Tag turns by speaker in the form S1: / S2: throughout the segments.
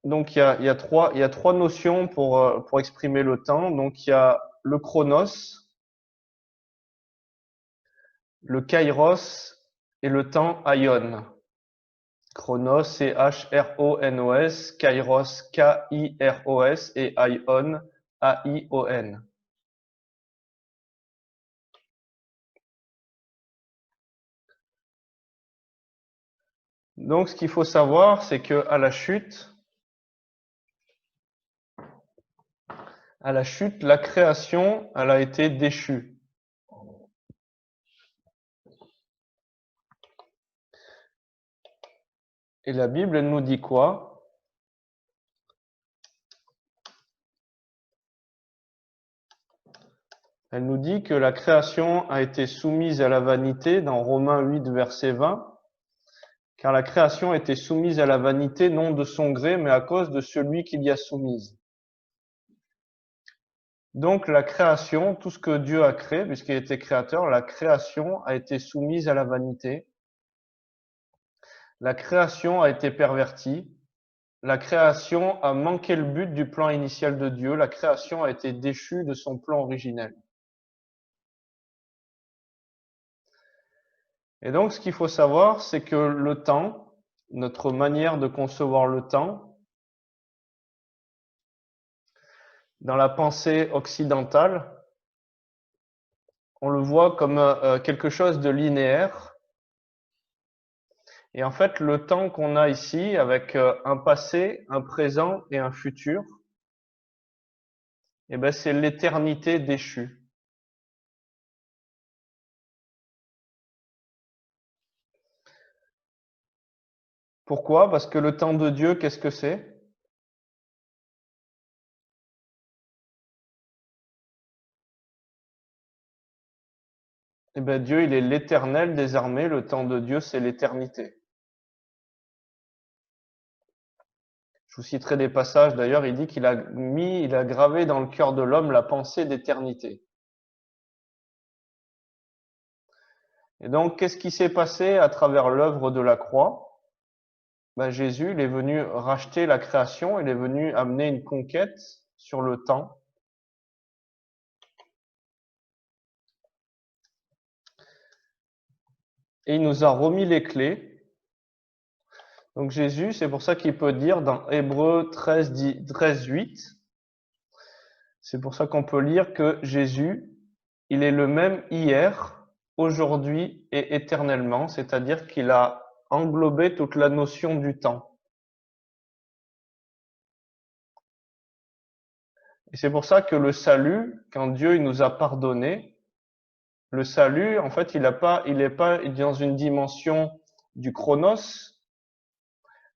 S1: donc il y a trois notions pour exprimer le temps. Donc il y a le chronos, le kairos et le temps aion. Chronos, c'est H-R-O-N-O-S, kairos, K-I-R-O-S et aion, A-I-O-N. Donc ce qu'il faut savoir, c'est que à la chute, la création, elle a été déchue. Et la Bible, elle nous dit quoi? Elle nous dit que la création a été soumise à la vanité dans Romains 8, verset 20, car la création a été soumise à la vanité non de son gré, mais à cause de celui qui l'y a soumise. Donc la création, tout ce que Dieu a créé, puisqu'il était créateur, la création a été soumise à la vanité. La création a été pervertie. La création a manqué le but du plan initial de Dieu. La création a été déchue de son plan originel. Et donc, ce qu'il faut savoir, c'est que le temps, notre manière de concevoir le temps, dans la pensée occidentale, on le voit comme quelque chose de linéaire. Et en fait, le temps qu'on a ici, avec un passé, un présent et un futur, eh ben, c'est l'éternité déchue. Pourquoi? Parce que le temps de Dieu, qu'est-ce que c'est? Eh ben, Dieu, il est l'éternel des armées. Le temps de Dieu, c'est l'éternité. Je vous citerai des passages. D'ailleurs, il dit qu'il a il a gravé dans le cœur de l'homme la pensée d'éternité. Et donc, qu'est-ce qui s'est passé à travers l'œuvre de la croix? Ben, Jésus, il est venu racheter la création. Il est venu amener une conquête sur le temps. Et il nous a remis les clés. Donc Jésus, c'est pour ça qu'il peut dire dans Hébreux 13, 8, c'est pour ça qu'on peut lire que Jésus, il est le même hier, aujourd'hui et éternellement, c'est-à-dire qu'il a englobé toute la notion du temps. Et c'est pour ça que le salut, quand Dieu il nous a pardonné, le salut, en fait, il est pas dans une dimension du chronos,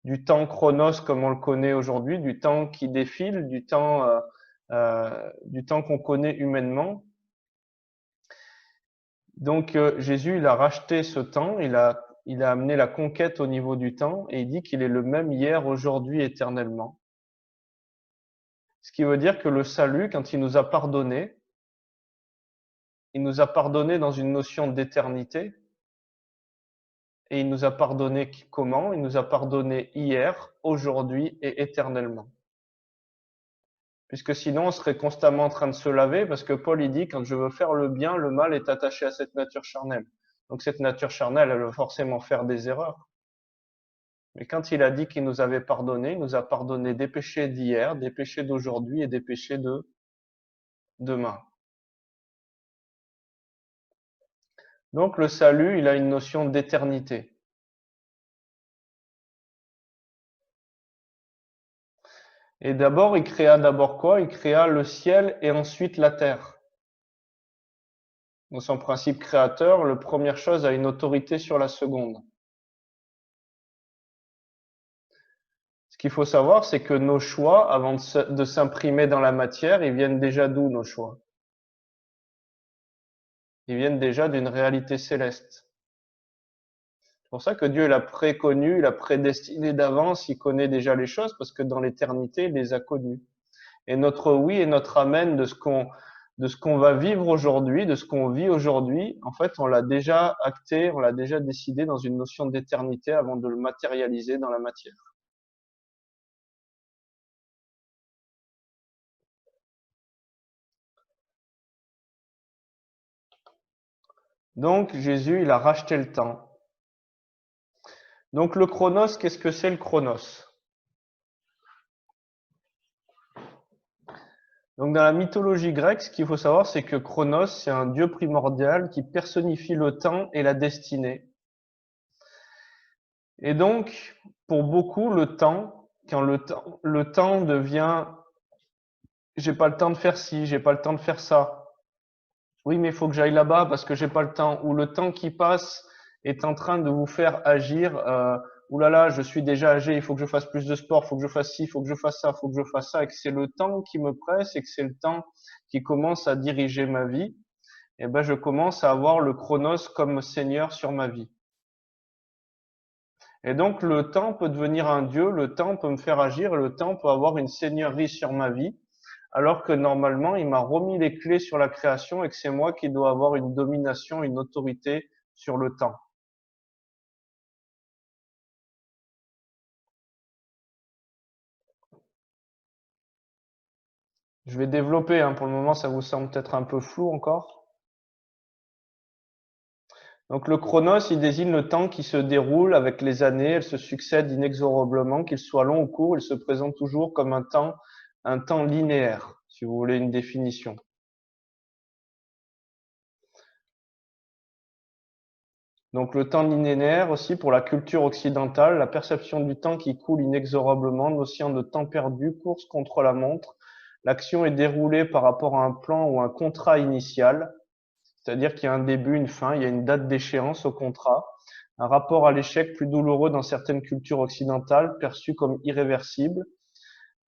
S1: du temps chronos comme on le connaît aujourd'hui, du temps qui défile, du temps qu'on connaît humainement. Donc Jésus, il a racheté ce temps, il a amené la conquête au niveau du temps et il dit qu'il est le même hier, aujourd'hui, éternellement. Ce qui veut dire que le salut, quand il nous a pardonné dans une notion d'éternité et il nous a pardonné comment? Il nous a pardonné hier, aujourd'hui et éternellement. Puisque sinon, on serait constamment en train de se laver, parce que Paul, il dit, quand je veux faire le bien, le mal est attaché à cette nature charnelle. Donc cette nature charnelle, elle va forcément faire des erreurs. Mais quand il a dit qu'il nous avait pardonné, il nous a pardonné des péchés d'hier, des péchés d'aujourd'hui et des péchés de demain. Donc le salut, il a une notion d'éternité. Et d'abord, il créa d'abord quoi? Il créa le ciel et ensuite la terre. Dans son principe créateur, la première chose a une autorité sur la seconde. Ce qu'il faut savoir, c'est que nos choix, avant de s'imprimer dans la matière, ils viennent déjà d'où nos choix? Ils viennent déjà d'une réalité céleste. C'est pour ça que Dieu l'a préconnu, il a prédestiné d'avance, il connaît déjà les choses parce que dans l'éternité, il les a connues. Et notre oui et notre amen de ce qu'on va vivre aujourd'hui, de ce qu'on vit aujourd'hui, en fait, on l'a déjà acté, on l'a déjà décidé dans une notion d'éternité avant de le matérialiser dans la matière. Donc, Jésus, il a racheté le temps. Donc, le chronos, qu'est-ce que c'est le chronos? Donc, dans la mythologie grecque, ce qu'il faut savoir, c'est que Chronos, c'est un dieu primordial qui personnifie le temps et la destinée. Et donc, pour beaucoup, le temps, quand le temps devient, j'ai pas le temps de faire ci, j'ai pas le temps de faire ça. Oui, mais il faut que j'aille là-bas parce que j'ai pas le temps. Ou le temps qui passe est en train de vous faire agir. Ouh là là, je suis déjà âgé, il faut que je fasse plus de sport, il faut que je fasse ci, il faut que je fasse ça, il faut que je fasse ça, et que c'est le temps qui me presse et que c'est le temps qui commence à diriger ma vie. Et ben, je commence à avoir le chronos comme seigneur sur ma vie. Et donc, le temps peut devenir un dieu, le temps peut me faire agir, et le temps peut avoir une seigneurie sur ma vie, alors que normalement, il m'a remis les clés sur la création et que c'est moi qui dois avoir une domination, une autorité sur le temps. Je vais développer, hein, pour le moment, ça vous semble peut-être un peu flou encore. Donc, le chronos, il désigne le temps qui se déroule avec les années, elles se succèdent inexorablement, qu'il soit long ou court, il se présente toujours comme un temps linéaire, si vous voulez une définition. Donc le temps linéaire aussi pour la culture occidentale, la perception du temps qui coule inexorablement, notion de temps perdu, course contre la montre. L'action est déroulée par rapport à un plan ou un contrat initial, c'est-à-dire qu'il y a un début, une fin, il y a une date d'échéance au contrat. Un rapport à l'échec plus douloureux dans certaines cultures occidentales, perçu comme irréversible.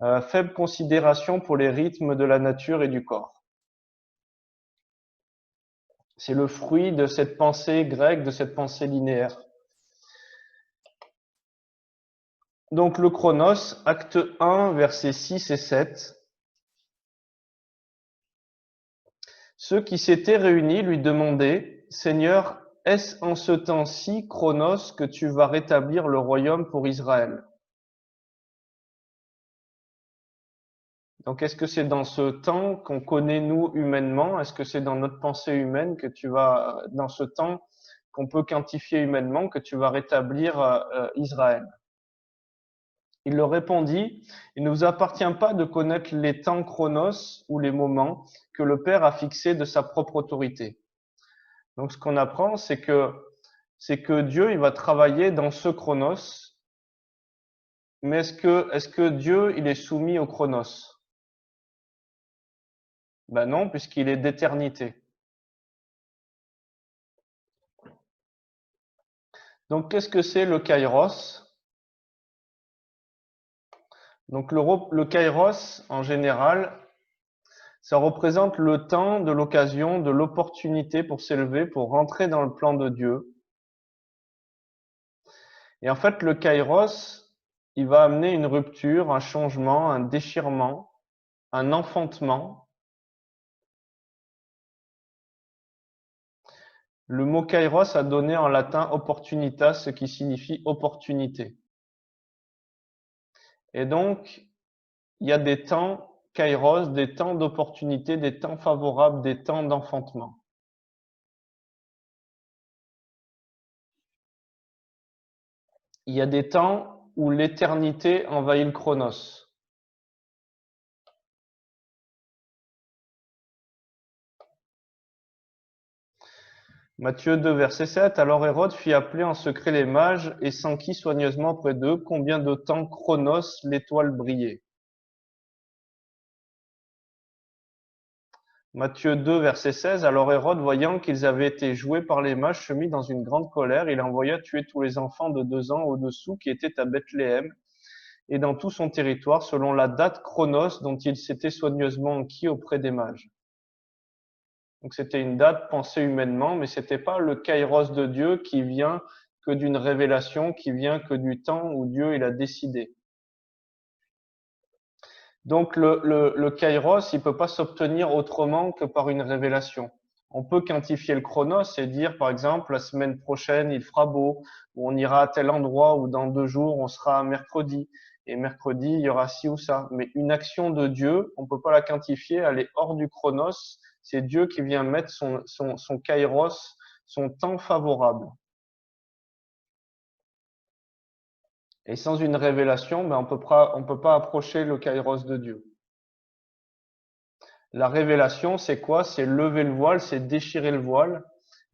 S1: Faible considération pour les rythmes de la nature et du corps. C'est le fruit de cette pensée grecque, de cette pensée linéaire. Donc le Chronos, acte 1, versets 6 et 7. Ceux qui s'étaient réunis lui demandaient, Seigneur, est-ce en ce temps-ci, Chronos, que tu vas rétablir le royaume pour Israël? Donc est-ce que c'est dans ce temps qu'on connaît nous humainement? Est-ce que c'est dans notre pensée humaine que tu vas, dans ce temps qu'on peut quantifier humainement, que tu vas rétablir Israël? Il leur répondit, il ne vous appartient pas de connaître les temps chronos ou les moments que le Père a fixés de sa propre autorité. Donc, ce qu'on apprend, c'est que Dieu, il va travailler dans ce chronos. Mais est-ce que Dieu, il est soumis au chronos? Ben non, puisqu'il est d'éternité. Donc, qu'est-ce que c'est le kairos? Donc, le kairos, en général, ça représente le temps de l'occasion, de l'opportunité pour s'élever, pour rentrer dans le plan de Dieu. Et en fait, le kairos, il va amener une rupture, un changement, un déchirement, un enfantement. Le mot kairos a donné en latin opportunitas, ce qui signifie opportunité. Et donc, il y a des temps kairos, des temps d'opportunité, des temps favorables, des temps d'enfantement. Il y a des temps où l'éternité envahit le chronos. Matthieu 2, verset 7. Alors Hérode fit appeler en secret les mages et s'enquit soigneusement près d'eux combien de temps Chronos l'étoile brillait. Matthieu 2, verset 16. Alors Hérode, voyant qu'ils avaient été joués par les mages, se mit dans une grande colère. Il envoya tuer tous les enfants de 2 ans au-dessous qui étaient à Bethléem et dans tout son territoire, selon la date Chronos dont il s'était soigneusement enquis auprès des mages. Donc c'était une date pensée humainement, mais c'était pas le kairos de Dieu qui vient que d'une révélation, qui vient que du temps où Dieu il a décidé. Donc le kairos, il peut pas s'obtenir autrement que par une révélation. On peut quantifier le chronos et dire, par exemple, la semaine prochaine, il fera beau, ou on ira à tel endroit, ou dans 2 jours, on sera à mercredi, et mercredi, il y aura ci ou ça. Mais une action de Dieu, on peut pas la quantifier, elle est hors du chronos. C'est Dieu qui vient mettre son kairos son temps favorable. Et sans une révélation, ben, on peut pas approcher le kairos de Dieu. La révélation, c'est quoi? C'est lever le voile, c'est déchirer le voile.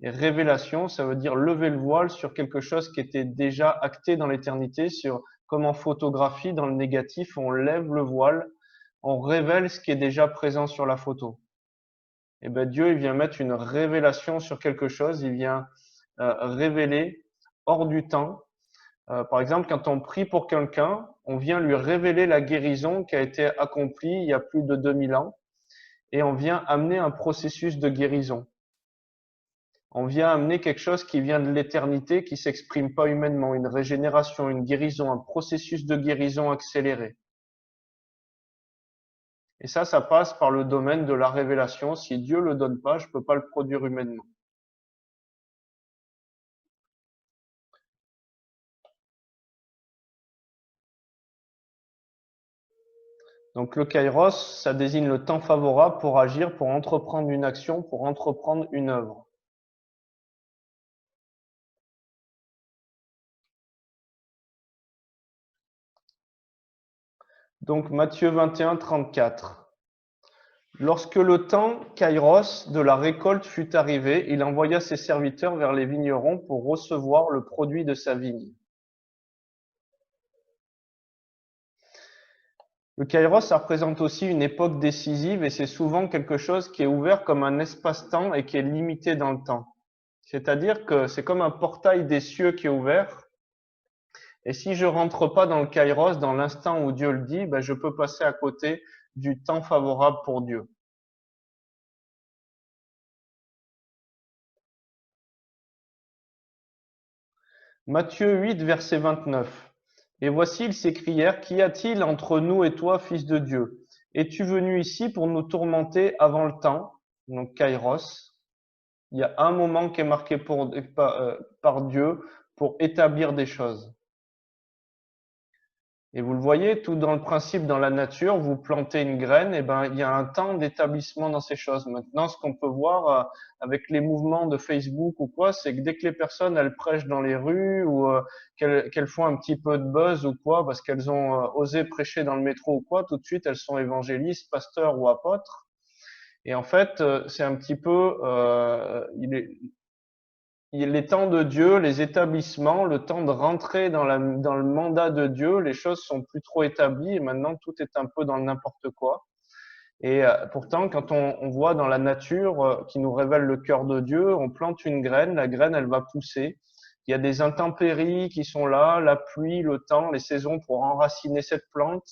S1: Et révélation, ça veut dire lever le voile sur quelque chose qui était déjà acté dans l'éternité, comme en photographie, dans le négatif, on lève le voile, on révèle ce qui est déjà présent sur la photo. Et ben Dieu, il vient mettre une révélation sur quelque chose, il vient révéler hors du temps. Par exemple, quand on prie pour quelqu'un, on vient lui révéler la guérison qui a été accomplie il y a plus de 2000 ans et on vient amener un processus de guérison. On vient amener quelque chose qui vient de l'éternité, qui s'exprime pas humainement, une régénération, une guérison, un processus de guérison accéléré. Et ça passe par le domaine de la révélation. Si Dieu le donne pas, je peux pas le produire humainement. Donc le kairos, ça désigne le temps favorable pour agir, pour entreprendre une action, pour entreprendre une œuvre. Donc Matthieu 21, 34. Lorsque le temps kairos de la récolte fut arrivé, il envoya ses serviteurs vers les vignerons pour recevoir le produit de sa vigne. Le kairos, ça représente aussi une époque décisive et c'est souvent quelque chose qui est ouvert comme un espace-temps et qui est limité dans le temps. C'est-à-dire que c'est comme un portail des cieux qui est ouvert. Et si je rentre pas dans le kairos, dans l'instant où Dieu le dit, ben je peux passer à côté du temps favorable pour Dieu. Matthieu 8, verset 29. Et voici, ils s'écrièrent, qu'y a-t-il entre nous et toi, fils de Dieu? Es-tu venu ici pour nous tourmenter avant le temps? Donc kairos. Il y a un moment qui est marqué par Dieu pour établir des choses. Et vous le voyez, tout dans le principe, dans la nature, vous plantez une graine, et ben il y a un temps d'établissement dans ces choses. Maintenant, ce qu'on peut voir avec les mouvements de Facebook ou quoi, c'est que dès que les personnes elles prêchent dans les rues ou qu'elles font un petit peu de buzz ou quoi, parce qu'elles ont osé prêcher dans le métro ou quoi, tout de suite elles sont évangélistes, pasteurs ou apôtres. Et en fait, c'est un petit peu, les temps de Dieu, les établissements, le temps de rentrer dans le mandat de Dieu, les choses sont plus trop établies et maintenant tout est un peu dans le n'importe quoi. Et pourtant, quand on voit dans la nature qui nous révèle le cœur de Dieu, on plante une graine, la graine elle va pousser. Il y a des intempéries qui sont là, la pluie, le temps, les saisons pour enraciner cette plante,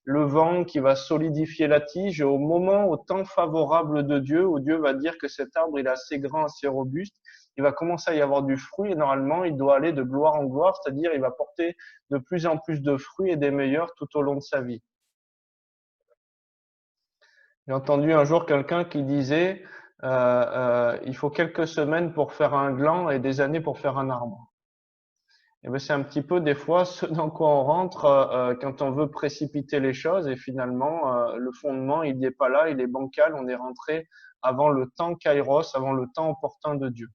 S1: le vent qui va solidifier la tige. Et au moment, au temps favorable de Dieu, où Dieu va dire que cet arbre il est assez grand, assez robuste, il va commencer à y avoir du fruit et normalement il doit aller de gloire en gloire, c'est-à-dire il va porter de plus en plus de fruits et des meilleurs tout au long de sa vie. J'ai entendu un jour quelqu'un qui disait il faut quelques semaines pour faire un gland et des années pour faire un arbre. Et ben c'est un petit peu des fois ce dans quoi on rentre quand on veut précipiter les choses et finalement le fondement il n'y est pas là, il est bancal, on est rentré avant le temps kairos, avant le temps opportun de Dieu.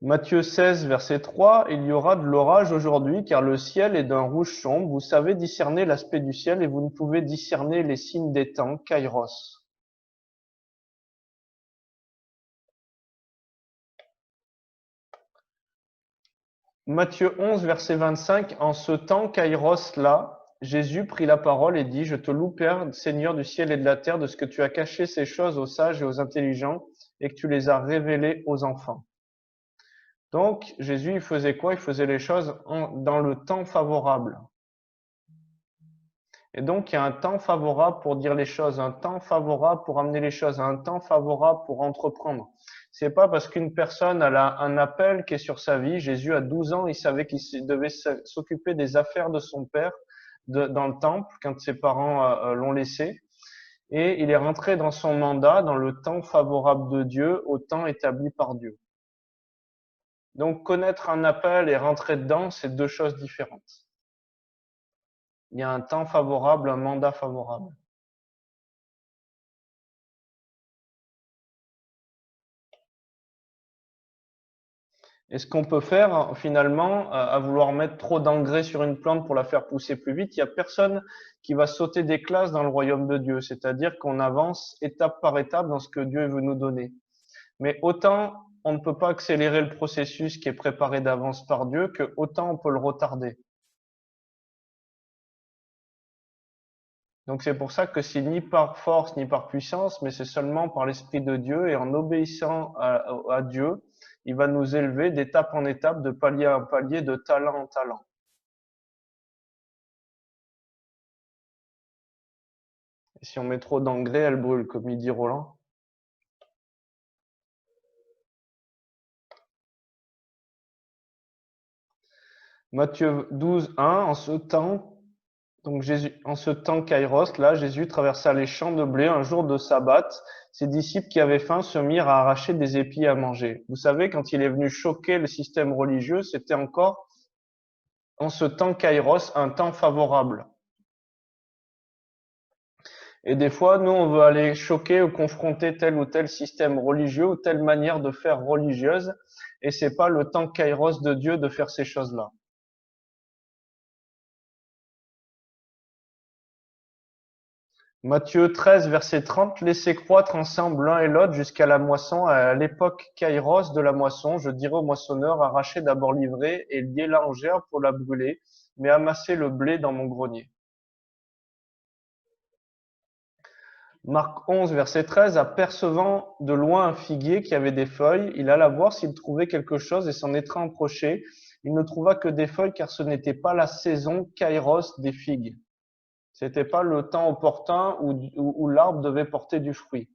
S1: Matthieu 16, verset 3, il y aura de l'orage aujourd'hui, car le ciel est d'un rouge sombre. Vous savez discerner l'aspect du ciel et vous ne pouvez discerner les signes des temps, kairos. Matthieu 11, verset 25, en ce temps kairos là, Jésus prit la parole et dit, je te loue, Père, Seigneur du ciel et de la terre, de ce que tu as caché ces choses aux sages et aux intelligents et que tu les as révélées aux enfants. Donc, Jésus, il faisait quoi? Il faisait les choses dans le temps favorable. Et donc, il y a un temps favorable pour dire les choses, un temps favorable pour amener les choses, un temps favorable pour entreprendre. C'est pas parce qu'une personne a un appel qui est sur sa vie. Jésus, à 12 ans, il savait qu'il devait s'occuper des affaires de son père dans le temple quand ses parents l'ont laissé. Et il est rentré dans son mandat, dans le temps favorable de Dieu, au temps établi par Dieu. Donc, connaître un appel et rentrer dedans, c'est deux choses différentes. il y a un temps favorable, un mandat favorable. Et ce qu'on peut faire finalement, à vouloir mettre trop d'engrais sur une plante pour la faire pousser plus vite, il n'y a personne qui va sauter des classes dans le royaume de Dieu. C'est-à-dire qu'on avance étape par étape dans ce que Dieu veut nous donner. Mais autant on ne peut pas accélérer le processus qui est préparé d'avance par Dieu, que autant on peut le retarder. Donc c'est pour ça que c'est ni par force ni par puissance, mais c'est seulement par l'Esprit de Dieu et en obéissant à Dieu, il va nous élever d'étape en étape, de palier en palier, de talent en talent. Et si on met trop d'engrais, elle brûle, comme il dit Roland. Matthieu 12, 1, en ce temps, donc Jésus, en ce temps Kairos, là, Jésus traversa les champs de blé un jour de sabbat. Ses disciples qui avaient faim se mirent à arracher des épis à manger. Vous savez, quand il est venu choquer le système religieux, c'était encore en ce temps Kairos, un temps favorable. Et des fois, nous, on veut aller choquer ou confronter tel ou tel système religieux ou telle manière de faire religieuse, et c'est pas le temps Kairos de Dieu de faire ces choses-là. Matthieu 13, verset 30, laissez croître ensemble l'un et l'autre jusqu'à la moisson. À l'époque Kairos de la moisson, je dirai au moissonneur, arrachez d'abord l'ivraie et liez-la en gerbe pour la brûler, mais amassez le blé dans mon grenier. Marc 11, verset 13, apercevant de loin un figuier qui avait des feuilles, il alla voir s'il trouvait quelque chose et s'en étant approché. Il ne trouva que des feuilles car ce n'était pas la saison Kairos des figues. C'était pas le temps opportun où l'arbre devait porter du fruit.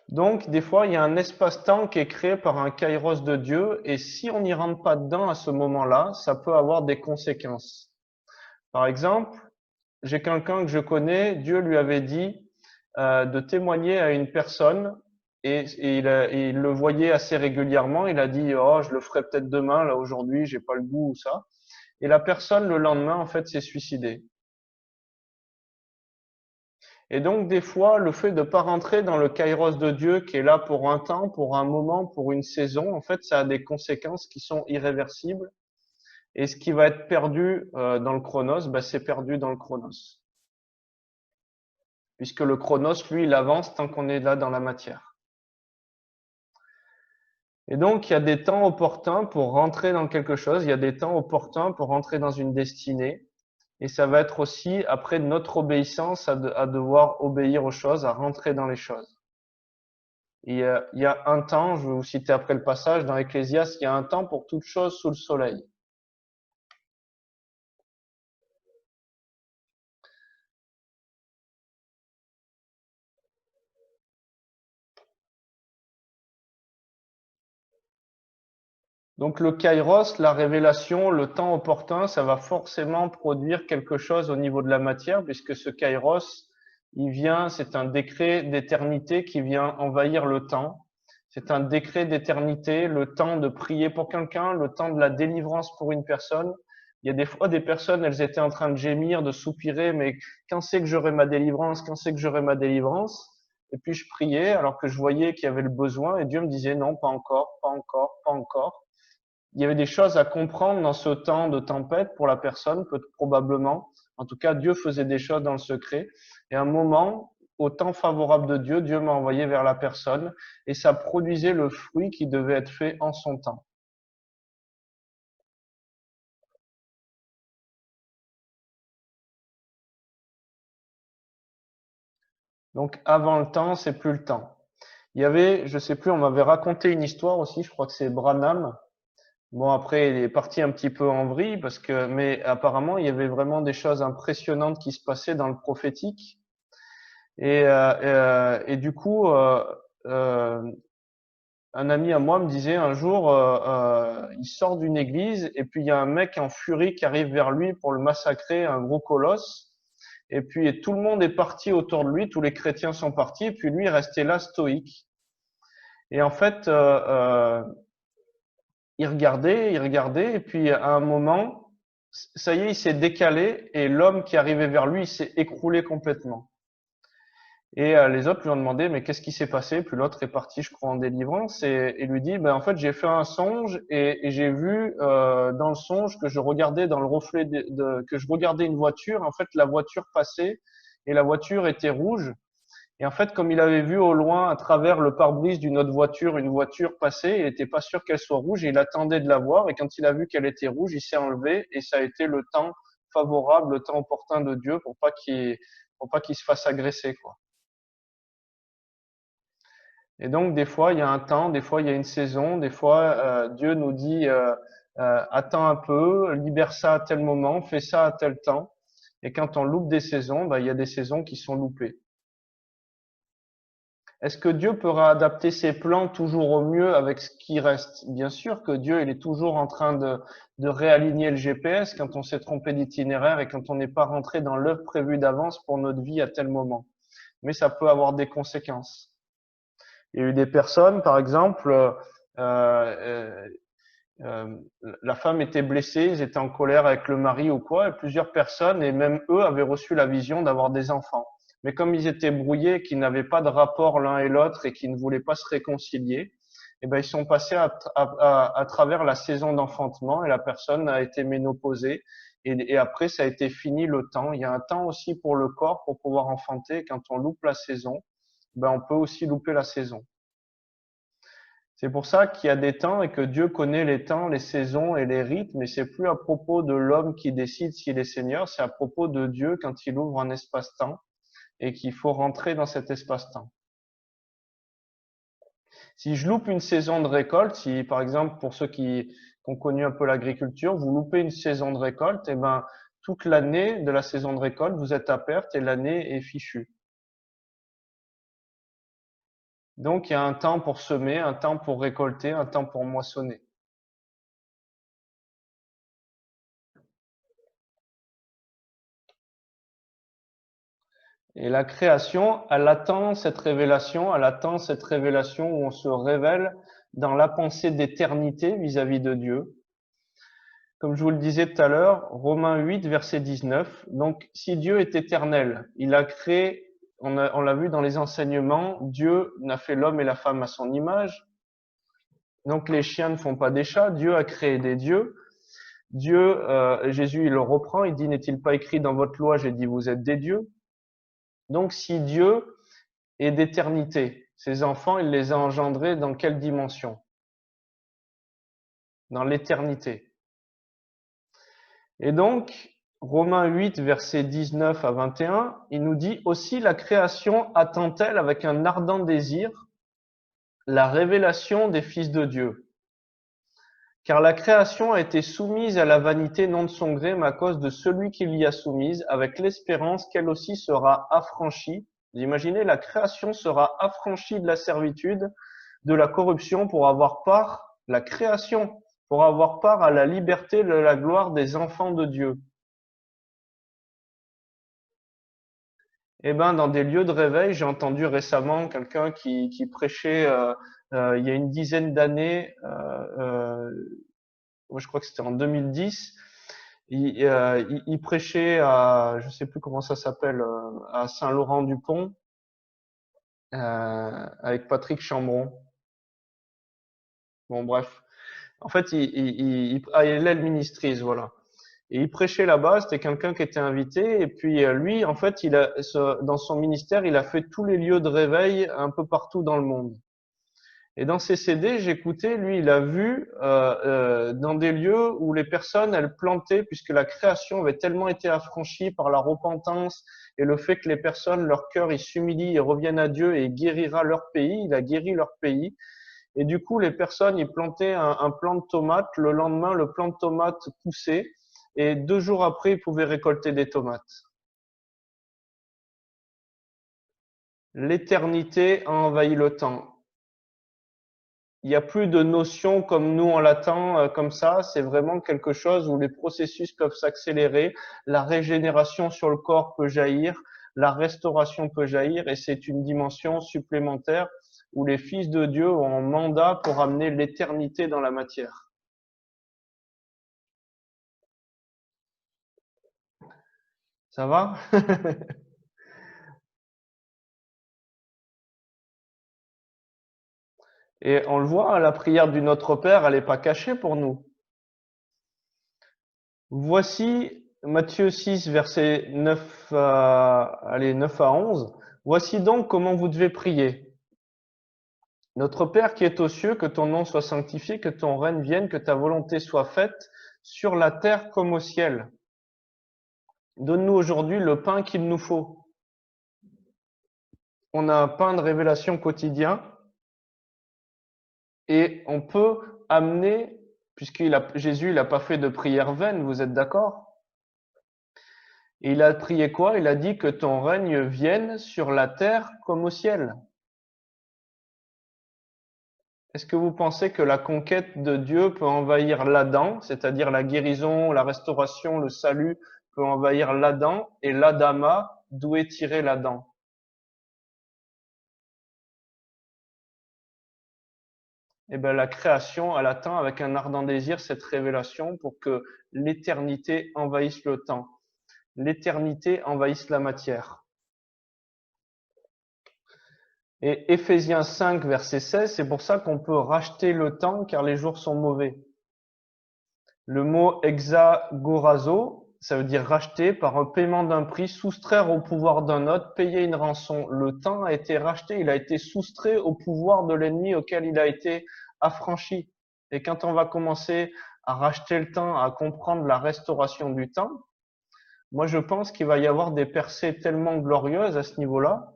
S1: Donc, des fois, il y a un espace-temps qui est créé par un kairos de Dieu, et si on n'y rentre pas dedans à ce moment-là, ça peut avoir des conséquences. Par exemple, j'ai quelqu'un que je connais, Dieu lui avait dit de témoigner à une personne, et il le voyait assez régulièrement. Il a dit, oh, je le ferai peut-être demain, là aujourd'hui, j'ai pas le goût ou ça. Et la personne, le lendemain, en fait, s'est suicidée. Et donc, des fois, le fait de ne pas rentrer dans le kairos de Dieu qui est là pour un temps, pour un moment, pour une saison, en fait, ça a des conséquences qui sont irréversibles. Et ce qui va être perdu dans le chronos, bah, c'est perdu dans le chronos. Puisque le chronos, lui, il avance tant qu'on est là dans la matière. Et donc, il y a des temps opportuns pour rentrer dans quelque chose, il y a des temps opportuns pour rentrer dans une destinée. Et ça va être aussi après notre obéissance à devoir obéir aux choses, à rentrer dans les choses. Il y a un temps, je vais vous citer après le passage, dans Ecclésiaste, il y a un temps pour toute chose sous le soleil. Donc le kairos, la révélation, le temps opportun, ça va forcément produire quelque chose au niveau de la matière, puisque ce kairos, il vient, c'est un décret d'éternité qui vient envahir le temps. C'est un décret d'éternité, le temps de prier pour quelqu'un, le temps de la délivrance pour une personne. Il y a des fois des personnes, elles étaient en train de gémir, de soupirer, mais quand c'est que j'aurai ma délivrance, quand c'est que j'aurai ma délivrance? Et puis je priais alors que je voyais qu'il y avait le besoin et Dieu me disait non, pas encore, pas encore, pas encore. Il y avait des choses à comprendre dans ce temps de tempête pour la personne, probablement. En tout cas, Dieu faisait des choses dans le secret. Et à un moment, au temps favorable de Dieu, Dieu m'a envoyé vers la personne et ça produisait le fruit qui devait être fait en son temps. Donc, avant le temps, c'est plus le temps. Il y avait, je sais plus, on m'avait raconté une histoire aussi, je crois que c'est Branham. Bon, après, il est parti un petit peu en vrille mais apparemment, il y avait vraiment des choses impressionnantes qui se passaient dans le prophétique. Et du coup, euh, un ami à moi me disait un jour, il sort d'une église et puis il y a un mec en furie qui arrive vers lui pour le massacrer, un gros colosse. Et puis tout le monde est parti autour de lui, tous les chrétiens sont partis, et puis lui est resté là stoïque. Et en fait, il regardait, et puis à un moment, ça y est, il s'est décalé, et l'homme qui arrivait vers lui, il s'est écroulé complètement. Et les autres lui ont demandé, mais qu'est-ce qui s'est passé? Puis l'autre est parti, je crois, en délivrance, et lui dit, ben en fait, j'ai fait un songe, et j'ai vu dans le songe que je regardais dans le reflet que je regardais une voiture. En fait, la voiture passait, et la voiture était rouge. Et en fait, comme il avait vu au loin, à travers le pare-brise d'une autre voiture, une voiture passer, il n'était pas sûr qu'elle soit rouge, et il attendait de la voir. Et quand il a vu qu'elle était rouge, il s'est enlevé, et ça a été le temps favorable, le temps opportun de Dieu pour pas qu'il se fasse agresser, quoi. Et donc, des fois, il y a un temps, des fois, il y a une saison, des fois, Dieu nous dit, attends un peu, libère ça à tel moment, fais ça à tel temps. Et quand on loupe des saisons, bah, il y a des saisons qui sont loupées. Est-ce que Dieu pourra adapter ses plans toujours au mieux avec ce qui reste? Bien sûr que Dieu, il est toujours en train de réaligner le GPS quand on s'est trompé d'itinéraire et quand on n'est pas rentré dans l'œuvre prévue d'avance pour notre vie à tel moment. Mais ça peut avoir des conséquences. Il y a eu des personnes, par exemple, euh, euh, la femme était blessée, ils étaient en colère avec le mari ou quoi, et plusieurs personnes, et même eux, avaient reçu la vision d'avoir des enfants. Mais comme ils étaient brouillés, qu'ils n'avaient pas de rapport l'un et l'autre et qu'ils ne voulaient pas se réconcilier, eh ben, ils sont passés à travers la saison d'enfantement, et la personne a été ménopausée. Et après, ça a été fini le temps. Il y a un temps aussi pour le corps pour pouvoir enfanter. Quand on loupe la saison, ben, on peut aussi louper la saison. C'est pour ça qu'il y a des temps et que Dieu connaît les temps, les saisons et les rythmes, et c'est plus à propos de l'homme qui décide s'il est Seigneur, c'est à propos de Dieu quand il ouvre un espace-temps et qu'il faut rentrer dans cet espace-temps. Si je loupe une saison de récolte, si par exemple pour ceux qui ont connu un peu l'agriculture, vous loupez une saison de récolte, et ben toute l'année de la saison de récolte, vous êtes à perte et l'année est fichue. Donc il y a un temps pour semer, un temps pour récolter, un temps pour moissonner. Et la création, elle attend cette révélation, où on se révèle dans la pensée d'éternité vis-à-vis de Dieu. Comme je vous le disais tout à l'heure, Romains 8, verset 19. Donc, si Dieu est éternel, il a créé, on l'a vu dans les enseignements, Dieu n'a fait l'homme et la femme à son image. Donc, les chiens ne font pas des chats. Dieu a créé des dieux. Jésus, il le reprend. Il dit, n'est-il pas écrit dans votre loi, j'ai dit, vous êtes des dieux. Donc, si Dieu est d'éternité, ses enfants, il les a engendrés dans quelle dimension? Dans l'éternité. Et donc, Romains 8, versets 19 à 21, il nous dit aussi la création attend-elle avec un ardent désir la révélation des fils de Dieu. Car la création a été soumise à la vanité non de son gré, mais à cause de celui qui l'y a soumise, avec l'espérance qu'elle aussi sera affranchie. Vous imaginez, la création sera affranchie de la servitude, de la corruption, pour avoir part, la création, pour avoir part à la liberté de la gloire des enfants de Dieu. Eh ben, dans des lieux de réveil, j'ai entendu récemment quelqu'un qui prêchait il y a une dizaine d'années, je crois que c'était en 2010. Il prêchait à, je sais plus comment ça s'appelle, à Saint-Laurent-du-Pont, avec Patrick Chambron. Bon, bref. En fait, LL Ministries, voilà. Et il prêchait là-bas, c'était quelqu'un qui était invité, et puis lui, en fait, dans son ministère, il a fait tous les lieux de réveil un peu partout dans le monde. Et dans ces CD, j'écoutais, lui, il a vu dans des lieux où les personnes, elles plantaient, puisque la création avait tellement été affranchie par la repentance et le fait que les personnes, leur cœur, ils s'humilient et reviennent à Dieu et il guérira leur pays, il a guéri leur pays. Et du coup, les personnes, ils plantaient un plant de tomates, le lendemain, le plant de tomates poussait, et 2 jours après, ils pouvaient récolter des tomates. L'éternité a envahi le temps. Il n'y a plus de notion comme nous on l'attend, comme ça. C'est vraiment quelque chose où les processus peuvent s'accélérer. La régénération sur le corps peut jaillir. La restauration peut jaillir. Et c'est une dimension supplémentaire où les fils de Dieu ont un mandat pour amener l'éternité dans la matière. Ça va? Et on le voit, la prière du Notre Père, elle n'est pas cachée pour nous. Voici Matthieu 6, versets 9 à 11. Voici donc comment vous devez prier. Notre Père qui est aux cieux, que ton nom soit sanctifié, que ton règne vienne, que ta volonté soit faite sur la terre comme au ciel. Donne-nous aujourd'hui le pain qu'il nous faut. On a un pain de révélation quotidien et on peut amener, Jésus, il n'a pas fait de prière vaine, vous êtes d'accord? Et il a prié quoi? Il a dit que ton règne vienne sur la terre comme au ciel. Est-ce que vous pensez que la conquête de Dieu peut envahir l'Adam, c'est-à-dire la guérison, la restauration, le salut peut envahir l'Adam et l'Adama, d'où est tiré l'Adam? Eh bien, la création, elle attend avec un ardent désir cette révélation pour que l'éternité envahisse le temps. L'éternité envahisse la matière. Et Éphésiens 5, verset 16, c'est pour ça qu'on peut racheter le temps car les jours sont mauvais. Le mot exagorazo, ça veut dire racheter par un paiement d'un prix, soustraire au pouvoir d'un autre, payer une rançon. Le temps a été racheté, il a été soustrait au pouvoir de l'ennemi auquel il a été affranchi. Et quand on va commencer à racheter le temps, à comprendre la restauration du temps, moi je pense qu'il va y avoir des percées tellement glorieuses à ce niveau-là.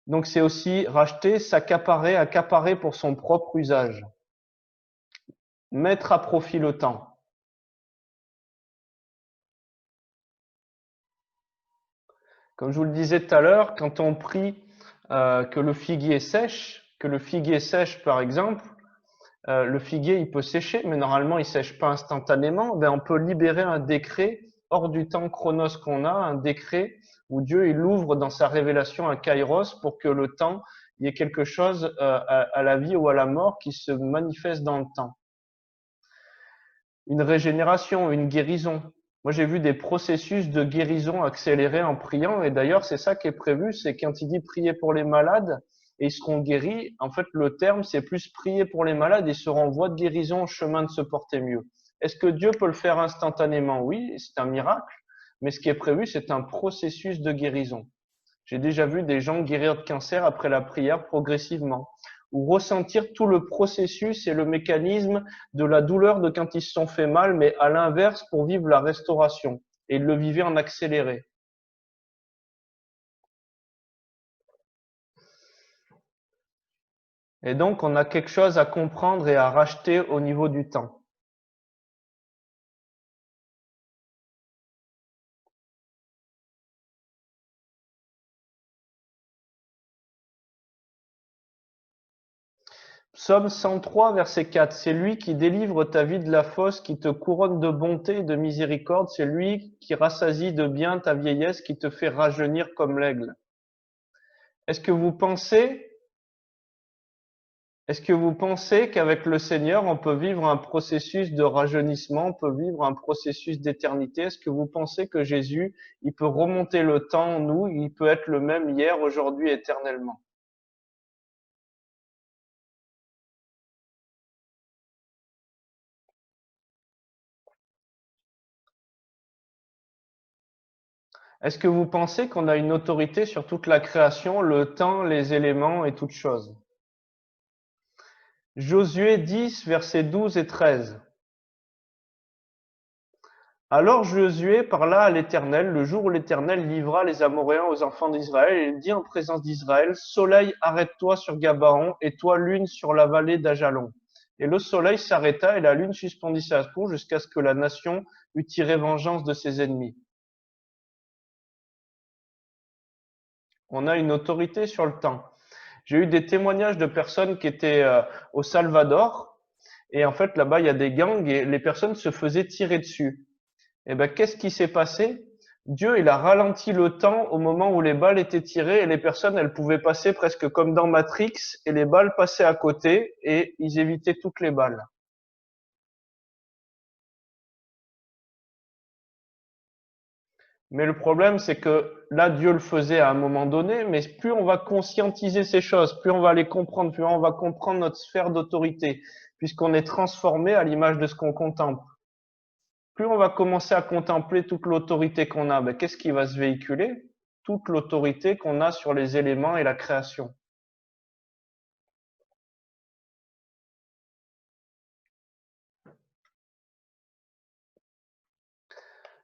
S1: Donc c'est aussi racheter, s'accaparer, accaparer pour son propre usage. Mettre à profit le temps. Comme je vous le disais tout à l'heure, quand on prie que le figuier sèche par exemple, le figuier il peut sécher, mais normalement il sèche pas instantanément. Ben on peut libérer un décret hors du temps chronos qu'on a, un décret où Dieu il ouvre dans sa révélation un kairos pour que le temps il y ait quelque chose à la vie ou à la mort qui se manifeste dans le temps. Une régénération, une guérison. Moi, j'ai vu des processus de guérison accélérés en priant. Et d'ailleurs, c'est ça qui est prévu. C'est quand il dit prier pour les malades et ils seront guéris. En fait, le terme, c'est plus prier pour les malades. Ils seront en voie de guérison, en chemin de se porter mieux. Est-ce que Dieu peut le faire instantanément? Oui, c'est un miracle. Mais ce qui est prévu, c'est un processus de guérison. J'ai déjà vu des gens guérir de cancer après la prière progressivement, ou ressentir tout le processus et le mécanisme de la douleur de quand ils se sont fait mal, mais à l'inverse pour vivre la restauration et le vivre en accéléré. Et donc, on a quelque chose à comprendre et à racheter au niveau du temps. Psaume 103, verset 4. C'est lui qui délivre ta vie de la fosse, qui te couronne de bonté et de miséricorde. C'est lui qui rassasie de bien ta vieillesse, qui te fait rajeunir comme l'aigle. Est-ce que vous pensez Est-ce que vous pensez qu'avec le Seigneur, on peut vivre un processus de rajeunissement, on peut vivre un processus d'éternité? Est-ce que vous pensez que Jésus, il peut remonter le temps en nous, il peut être le même hier, aujourd'hui, éternellement? Est-ce que vous pensez qu'on a une autorité sur toute la création, le temps, les éléments et toutes choses? Josué 10, versets 12 et 13. Alors Josué parla à l'Éternel le jour où l'Éternel livra les Amoréens aux enfants d'Israël, et il dit en présence d'Israël, Soleil, arrête-toi sur Gabaon, et toi, lune, sur la vallée d'Ajalon. Et le soleil s'arrêta, et la lune suspendit sa course jusqu'à ce que la nation eût tiré vengeance de ses ennemis. On a une autorité sur le temps. J'ai eu des témoignages de personnes qui étaient au Salvador, et en fait là-bas il y a des gangs, et les personnes se faisaient tirer dessus. Eh ben, qu'est-ce qui s'est passé? Dieu, il a ralenti le temps au moment où les balles étaient tirées et les personnes, elles pouvaient passer presque comme dans Matrix et les balles passaient à côté et ils évitaient toutes les balles. Mais le problème, c'est que là, Dieu le faisait à un moment donné, mais plus on va conscientiser ces choses, plus on va les comprendre, plus on va comprendre notre sphère d'autorité, puisqu'on est transformé à l'image de ce qu'on contemple. Plus on va commencer à contempler toute l'autorité qu'on a, ben, qu'est-ce qui va se véhiculer? Toute l'autorité qu'on a sur les éléments et la création.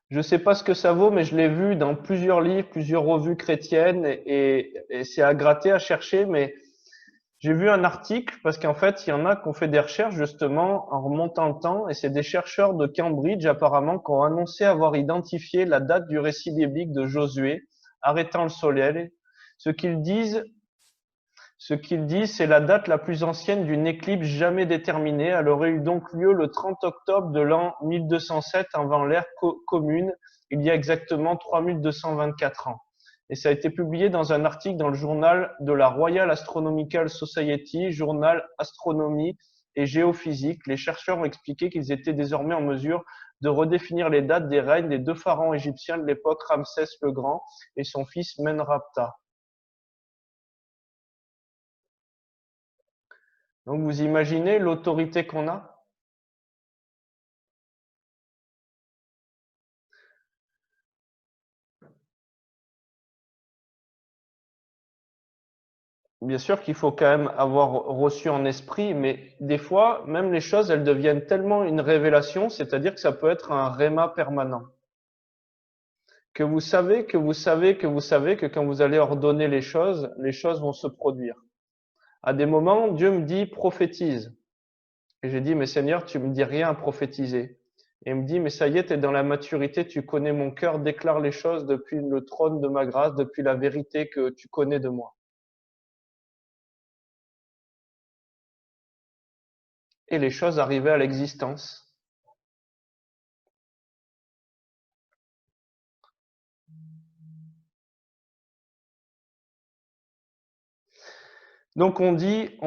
S1: Je ne sais pas ce que ça vaut, mais je l'ai vu dans plusieurs livres, plusieurs revues chrétiennes, et c'est à gratter, à chercher, mais j'ai vu un article, parce qu'en fait, il y en a qui ont fait des recherches justement en remontant le temps, et c'est des chercheurs de Cambridge apparemment qui ont annoncé avoir identifié la date du récit biblique de Josué, arrêtant le soleil. Ce qu'ils disent, Ce qu'ils disent, c'est la date la plus ancienne d'une éclipse jamais déterminée. Elle aurait eu donc lieu le 30 octobre de l'an 1207 avant l'ère commune, il y a exactement 3224 ans. Et ça a été publié dans un article dans le journal de la Royal Astronomical Society, journal Astronomie et Géophysique. Les chercheurs ont expliqué qu'ils étaient désormais en mesure de redéfinir les dates des règnes des deux pharaons égyptiens de l'époque, Ramsès le Grand et son fils Menrapta. Donc vous imaginez l'autorité qu'on a? Bien sûr qu'il faut quand même avoir reçu en esprit, mais des fois, même les choses, elles deviennent tellement une révélation, c'est-à-dire que ça peut être un réma permanent. Que vous savez, que vous savez, que vous savez que quand vous allez ordonner les choses vont se produire. À des moments, Dieu me dit prophétise. Et j'ai dit, mais Seigneur, tu me dis rien à prophétiser. Et il me dit, mais ça y est, tu es dans la maturité, tu connais mon cœur, déclare les choses depuis le trône de ma grâce, depuis la vérité que tu connais de moi. Et les choses arrivaient à l'existence. Donc on dit,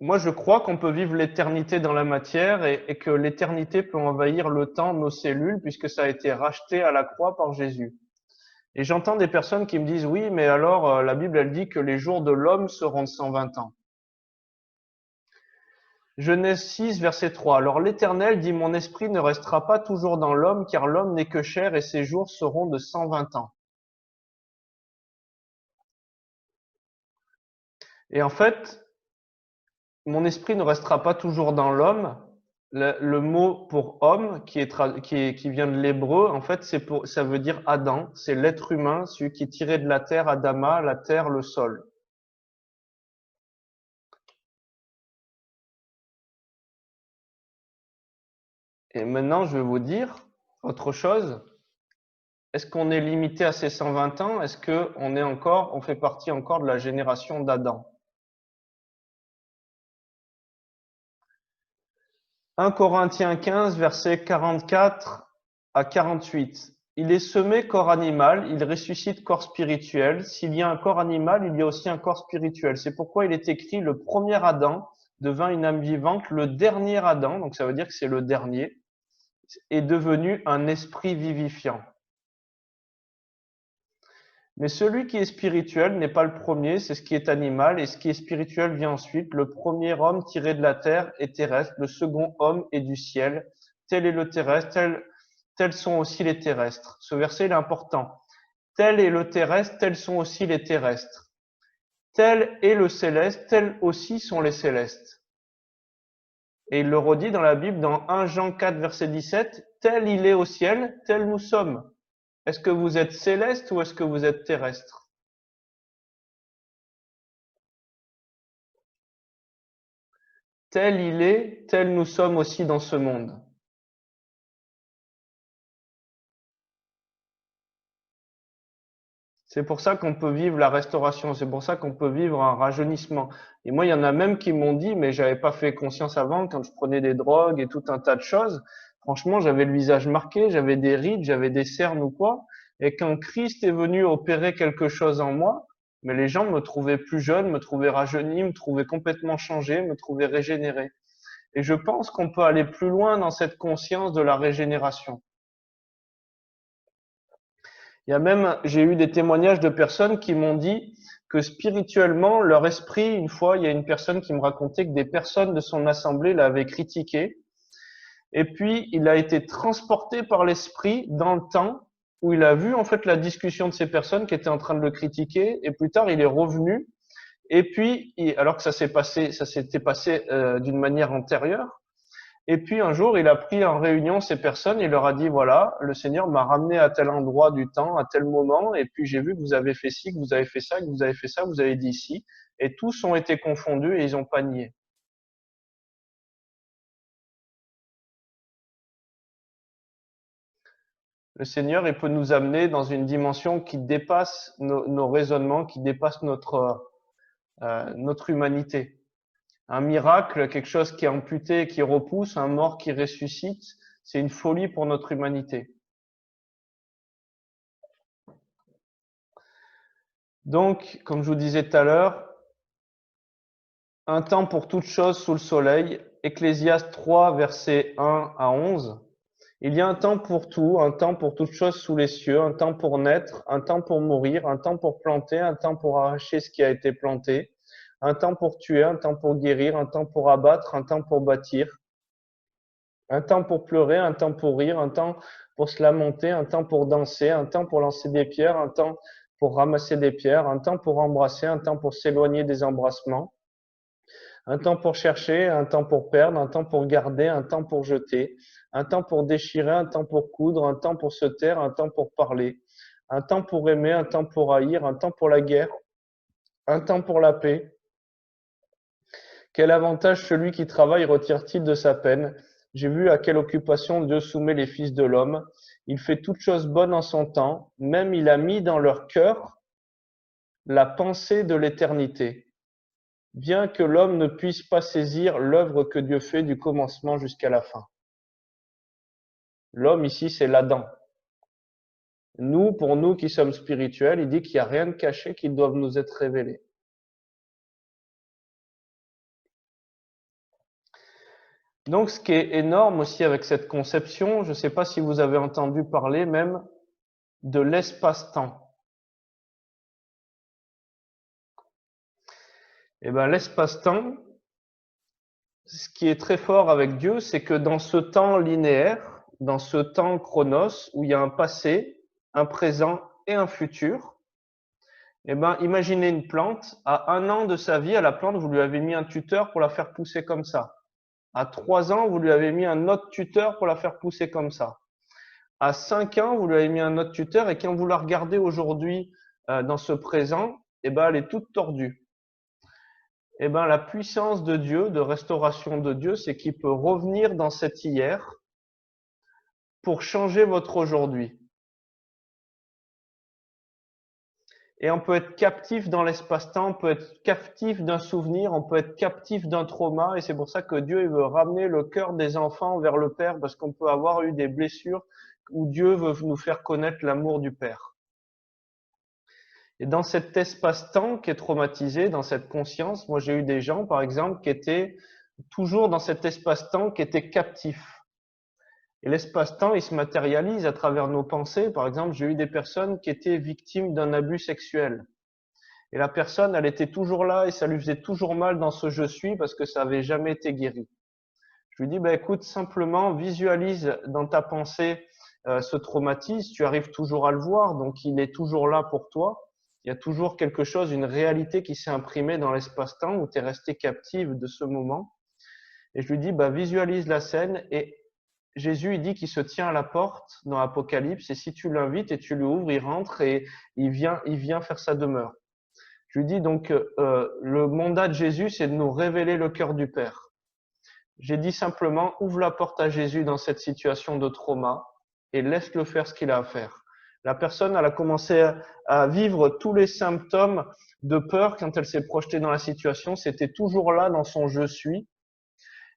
S1: moi je crois qu'on peut vivre l'éternité dans la matière et que l'éternité peut envahir le temps, nos cellules, puisque ça a été racheté à la croix par Jésus. Et j'entends des personnes qui me disent, oui, mais alors la Bible, elle dit que les jours de l'homme seront de 120 ans. Genèse 6, verset 3. Alors l'Éternel dit, mon esprit ne restera pas toujours dans l'homme, car l'homme n'est que chair et ses jours seront de 120 ans. Et en fait, mon esprit ne restera pas toujours dans l'homme. Le mot pour homme qui vient de l'hébreu, en fait, ça veut dire Adam. C'est l'être humain, celui qui est tiré de la terre, Adama, la terre, le sol. Et maintenant, je vais vous dire autre chose. Est-ce qu'on est limité à ces 120 ans? Est-ce que on fait partie encore de la génération d'Adam? 1 Corinthiens 15, versets 44 à 48. Il est semé corps animal, il ressuscite corps spirituel. S'il y a un corps animal, il y a aussi un corps spirituel. C'est pourquoi il est écrit, le premier Adam devint une âme vivante, le dernier Adam, donc ça veut dire que c'est le dernier, est devenu un esprit vivifiant. Mais celui qui est spirituel n'est pas le premier, c'est ce qui est animal, et ce qui est spirituel vient ensuite. Le premier homme tiré de la terre est terrestre, le second homme est du ciel. Tel est le terrestre, tels sont aussi les terrestres. Ce verset il est important. Tel est le terrestre, tels sont aussi les terrestres. Tel est le céleste, tels aussi sont les célestes. Et il le redit dans la Bible dans 1 Jean 4, verset 17, tel il est au ciel, tel nous sommes. Est-ce que vous êtes céleste ou est-ce que vous êtes terrestre? Tel il est, tel nous sommes aussi dans ce monde. C'est pour ça qu'on peut vivre la restauration, c'est pour ça qu'on peut vivre un rajeunissement. Et moi, il y en a même qui m'ont dit, mais j'avais pas fait conscience avant, quand je prenais des drogues et tout un tas de choses. Franchement, j'avais le visage marqué, j'avais des rides, j'avais des cernes ou quoi. Et quand Christ est venu opérer quelque chose en moi, mais les gens me trouvaient plus jeune, me trouvaient rajeuni, me trouvaient complètement changé, me trouvaient régénéré. Et je pense qu'on peut aller plus loin dans cette conscience de la régénération. Il y a même, j'ai eu des témoignages de personnes qui m'ont dit que spirituellement, leur esprit, une fois, il y a une personne qui me racontait que des personnes de son assemblée l'avaient critiqué. Et puis, il a été transporté par l'esprit dans le temps où il a vu en fait la discussion de ces personnes qui étaient en train de le critiquer. Et plus tard, il est revenu. Et puis, alors que ça s'était passé d'une manière antérieure. Et puis un jour, il a pris en réunion ces personnes, il leur a dit, voilà, le Seigneur m'a ramené à tel endroit du temps, à tel moment, et puis j'ai vu que vous avez fait ci, que vous avez fait ça, que vous avez fait ça, vous avez dit ci, et tous ont été confondus et ils ont pas nié. Le Seigneur, il peut nous amener dans une dimension qui dépasse nos raisonnements, qui dépasse notre humanité. Un miracle, quelque chose qui est amputé, qui repousse, un mort qui ressuscite, c'est une folie pour notre humanité. Donc, comme je vous disais tout à l'heure, un temps pour toute chose sous le soleil, Ecclésiaste 3, versets 1 à 11. Il y a un temps pour tout, un temps pour toute chose sous les cieux, un temps pour naître, un temps pour mourir, un temps pour planter, un temps pour arracher ce qui a été planté, un temps pour tuer, un temps pour guérir, un temps pour abattre, un temps pour bâtir, un temps pour pleurer, un temps pour rire, un temps pour se lamenter, un temps pour danser, un temps pour lancer des pierres, un temps pour ramasser des pierres, un temps pour embrasser, un temps pour s'éloigner des embrassements, un temps pour chercher, un temps pour perdre, un temps pour garder, un temps pour jeter, un temps pour déchirer, un temps pour coudre, un temps pour se taire, un temps pour parler, un temps pour aimer, un temps pour haïr, un temps pour la guerre, un temps pour la paix. Quel avantage celui qui travaille retire-t-il de sa peine? J'ai vu à quelle occupation Dieu soumet les fils de l'homme. Il fait toutes choses bonnes en son temps, même il a mis dans leur cœur la pensée de l'éternité, bien que l'homme ne puisse pas saisir l'œuvre que Dieu fait du commencement jusqu'à la fin. L'homme ici, c'est l'Adam. Nous, pour nous qui sommes spirituels, il dit qu'il n'y a rien de caché qui doit nous être révélé. Donc, ce qui est énorme aussi avec cette conception, je ne sais pas si vous avez entendu parler même de l'espace-temps. Eh bien, l'espace-temps, ce qui est très fort avec Dieu, c'est que dans ce temps linéaire, dans ce temps chronos, où il y a un passé, un présent et un futur, eh ben, imaginez une plante, à 1 an de sa vie, à la plante, vous lui avez mis un tuteur pour la faire pousser comme ça. À 3 ans, vous lui avez mis un autre tuteur pour la faire pousser comme ça. À 5 ans, vous lui avez mis un autre tuteur et quand vous la regardez aujourd'hui dans ce présent, eh ben, elle est toute tordue. Eh ben, la puissance de Dieu, de restauration de Dieu, c'est qu'il peut revenir dans cet hier pour changer votre aujourd'hui. Et on peut être captif dans l'espace-temps, on peut être captif d'un souvenir, on peut être captif d'un trauma, et c'est pour ça que Dieu il veut ramener le cœur des enfants vers le Père, parce qu'on peut avoir eu des blessures où Dieu veut nous faire connaître l'amour du Père. Et dans cet espace-temps qui est traumatisé, dans cette conscience, moi j'ai eu des gens, par exemple, qui étaient toujours dans cet espace-temps, qui étaient captifs. Et l'espace-temps, il se matérialise à travers nos pensées. Par exemple, j'ai eu des personnes qui étaient victimes d'un abus sexuel. Et la personne, elle était toujours là et ça lui faisait toujours mal dans ce je suis parce que ça avait jamais été guéri. Je lui dis, bah, écoute, simplement visualise dans ta pensée ce traumatisme. Tu arrives toujours à le voir, donc il est toujours là pour toi. Il y a toujours quelque chose, une réalité qui s'est imprimée dans l'espace-temps où tu es resté captive de ce moment. Et je lui dis, bah, visualise la scène et Jésus, il dit qu'il se tient à la porte dans l'Apocalypse et si tu l'invites et tu lui ouvres, il rentre et il vient faire sa demeure. Je lui dis donc, le mandat de Jésus, c'est de nous révéler le cœur du Père. J'ai dit simplement, ouvre la porte à Jésus dans cette situation de trauma et laisse-le faire ce qu'il a à faire. La personne, elle a commencé à vivre tous les symptômes de peur quand elle s'est projetée dans la situation. C'était toujours là dans son je suis.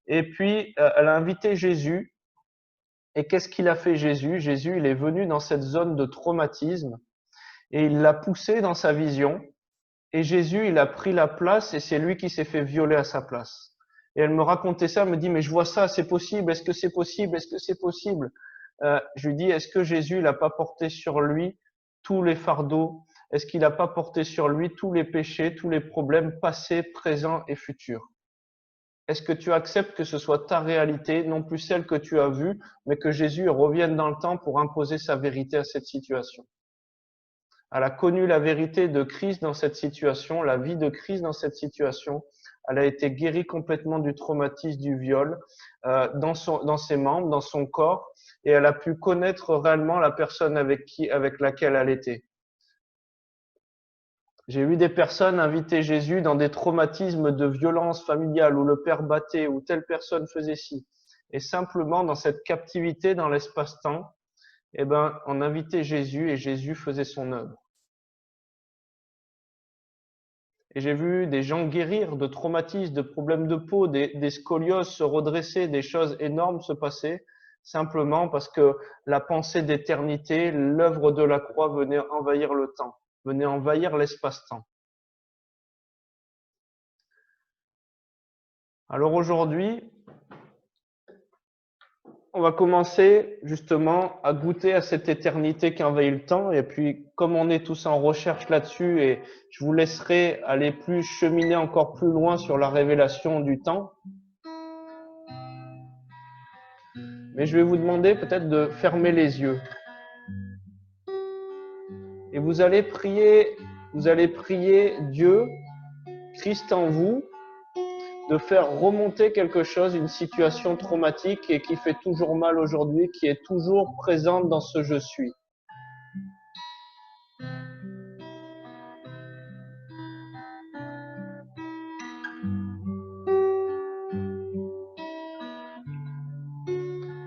S1: Et puis, elle a invité Jésus. Et qu'est-ce qu'il a fait Jésus? Jésus, il est venu dans cette zone de traumatisme et il l'a poussé dans sa vision. Et Jésus, il a pris la place et c'est lui qui s'est fait violer à sa place. Et elle me racontait ça, elle me dit, mais je vois ça, c'est possible, est-ce que c'est possible, est-ce que c'est possible? Je lui dis, est-ce que Jésus, il n'a pas porté sur lui tous les fardeaux? Est-ce qu'il n'a pas porté sur lui tous les péchés, tous les problèmes passés, présents et futurs? Est-ce que tu acceptes que ce soit ta réalité, non plus celle que tu as vue, mais que Jésus revienne dans le temps pour imposer sa vérité à cette situation? Elle a connu la vérité de Christ dans cette situation, la vie de Christ dans cette situation. Elle a été guérie complètement du traumatisme du viol dans ses membres, dans son corps, et elle a pu connaître réellement la personne avec laquelle elle était. J'ai vu des personnes inviter Jésus dans des traumatismes de violence familiale où le père battait, où telle personne faisait ci. Et simplement dans cette captivité dans l'espace-temps, eh ben, on invitait Jésus et Jésus faisait son œuvre. Et j'ai vu des gens guérir de traumatismes, de problèmes de peau, des scolioses se redresser, des choses énormes se passer, simplement parce que la pensée d'éternité, l'œuvre de la croix venait envahir le temps, venait envahir l'espace-temps. Alors aujourd'hui, on va commencer justement à goûter à cette éternité qui envahit le temps. Et puis, comme on est tous en recherche là-dessus, et je vous laisserai aller plus cheminer encore plus loin sur la révélation du temps. Mais je vais vous demander peut-être de fermer les yeux. Et vous allez prier Dieu, Christ en vous, de faire remonter quelque chose, une situation traumatique et qui fait toujours mal aujourd'hui, qui est toujours présente dans ce je suis.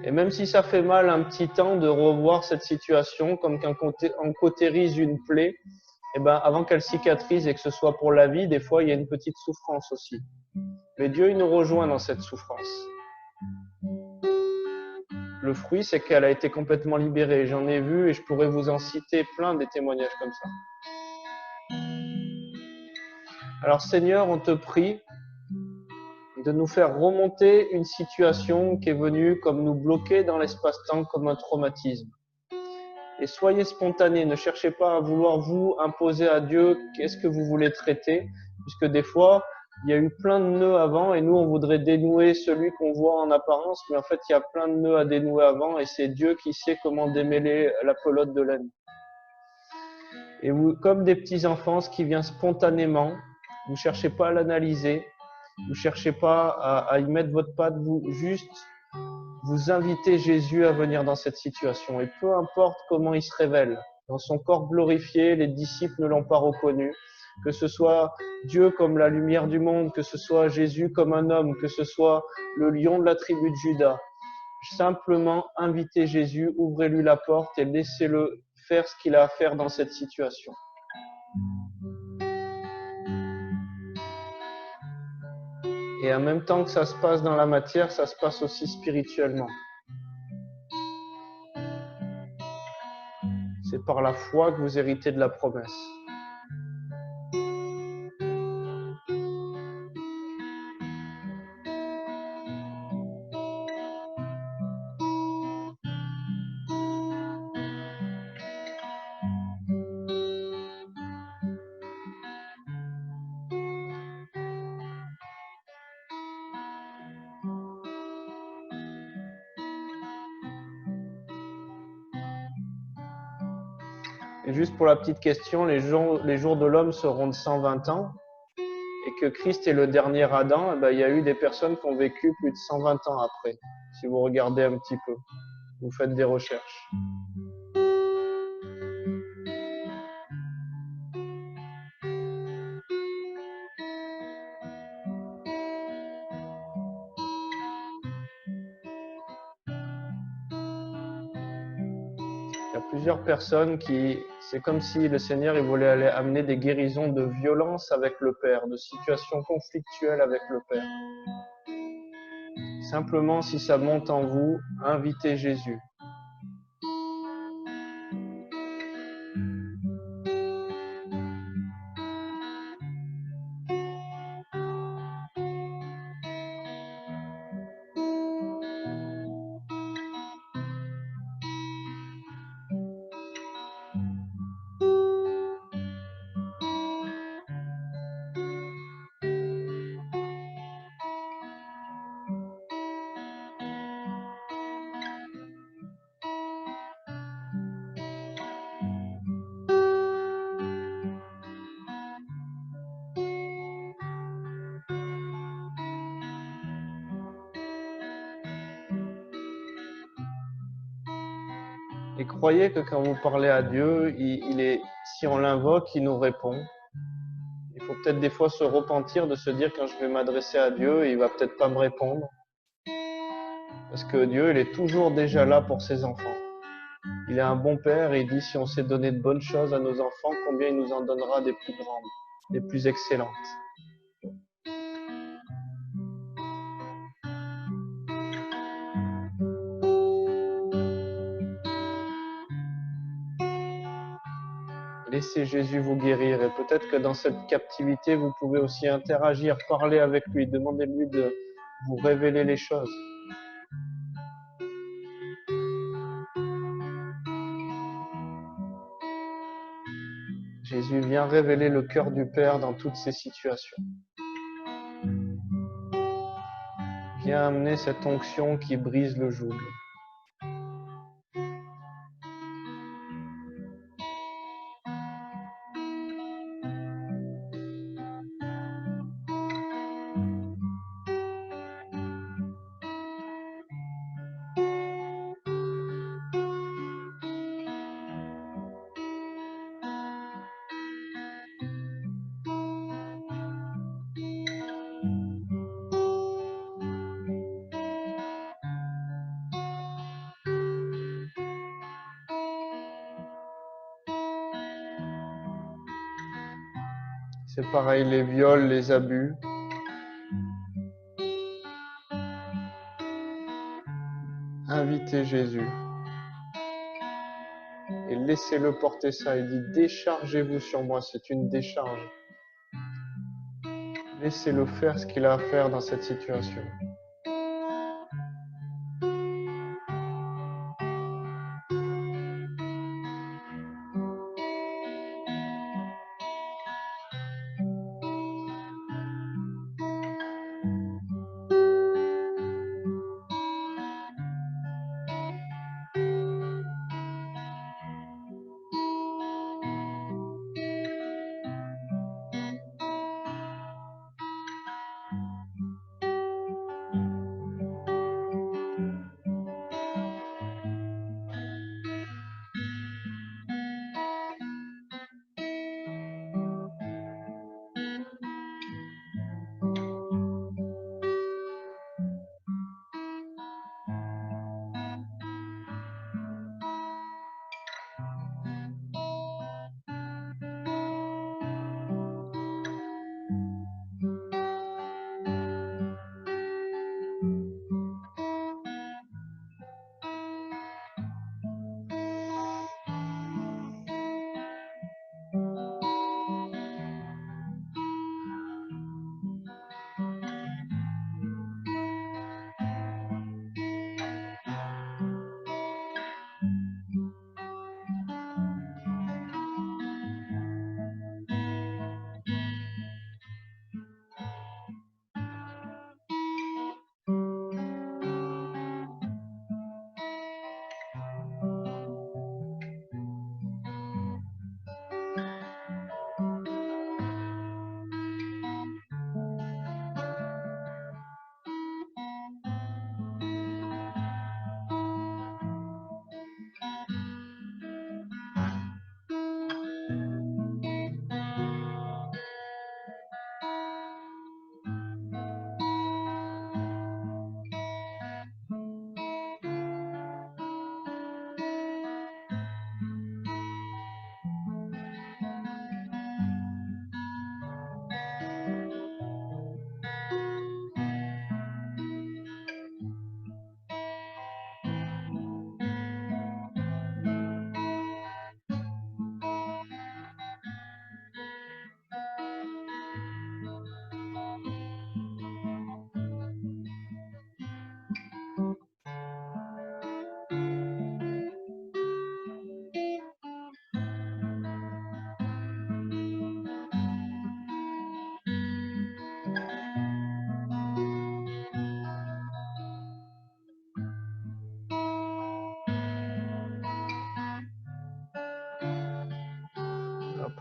S1: Et même si ça fait mal un petit temps de revoir cette situation, comme quand on cautérise une plaie, eh ben, avant qu'elle cicatrise et que ce soit pour la vie, des fois, il y a une petite souffrance aussi. Mais Dieu, il nous rejoint dans cette souffrance. Le fruit, c'est qu'elle a été complètement libérée. J'en ai vu et je pourrais vous en citer plein des témoignages comme ça. Alors Seigneur, on te prie de nous faire remonter une situation qui est venue comme nous bloquer dans l'espace-temps comme un traumatisme. Et soyez spontanés, ne cherchez pas à vouloir vous imposer à Dieu qu'est-ce que vous voulez traiter, puisque des fois, il y a eu plein de nœuds avant et nous, on voudrait dénouer celui qu'on voit en apparence, mais en fait, il y a plein de nœuds à dénouer avant et c'est Dieu qui sait comment démêler la pelote de laine. Et vous, comme des petits enfants, ce qui vient spontanément, vous cherchez pas à l'analyser, vous cherchez pas à y mettre votre patte, vous juste vous invitez Jésus à venir dans cette situation. Et peu importe comment il se révèle, dans son corps glorifié, les disciples ne l'ont pas reconnu. Que ce soit Dieu comme la lumière du monde, que ce soit Jésus comme un homme, que ce soit le lion de la tribu de Juda. Simplement invitez Jésus, ouvrez-lui la porte et laissez-le faire ce qu'il a à faire dans cette situation. Et en même temps que ça se passe dans la matière, ça se passe aussi spirituellement. C'est par la foi que vous héritez de la promesse. Et juste pour la petite question, les jours de l'homme seront de 120 ans et que Christ est le dernier Adam, il y a eu des personnes qui ont vécu plus de 120 ans après. Si vous regardez un petit peu, vous faites des recherches. Il y a plusieurs personnes c'est comme si le Seigneur il voulait aller amener des guérisons de violence avec le Père, de situations conflictuelles avec le Père. Simplement, si ça monte en vous, invitez Jésus. Et croyez que quand vous parlez à Dieu, si on l'invoque, il nous répond. Il faut peut-être des fois se repentir de se dire quand je vais m'adresser à Dieu, il va peut-être pas me répondre. Parce que Dieu, il est toujours déjà là pour ses enfants. Il est un bon père et il dit si on sait donner de bonnes choses à nos enfants, combien il nous en donnera des plus grandes, des plus excellentes. Laissez Jésus vous guérir et peut-être que dans cette captivité, vous pouvez aussi interagir, parler avec lui, demandez-lui de vous révéler les choses. Jésus vient révéler le cœur du Père dans toutes ces situations. Viens amener cette onction qui brise le joug. C'est pareil, les viols, les abus. Invitez Jésus et laissez-le porter ça. Il dit déchargez-vous sur moi, c'est une décharge. Laissez-le faire ce qu'il a à faire dans cette situation.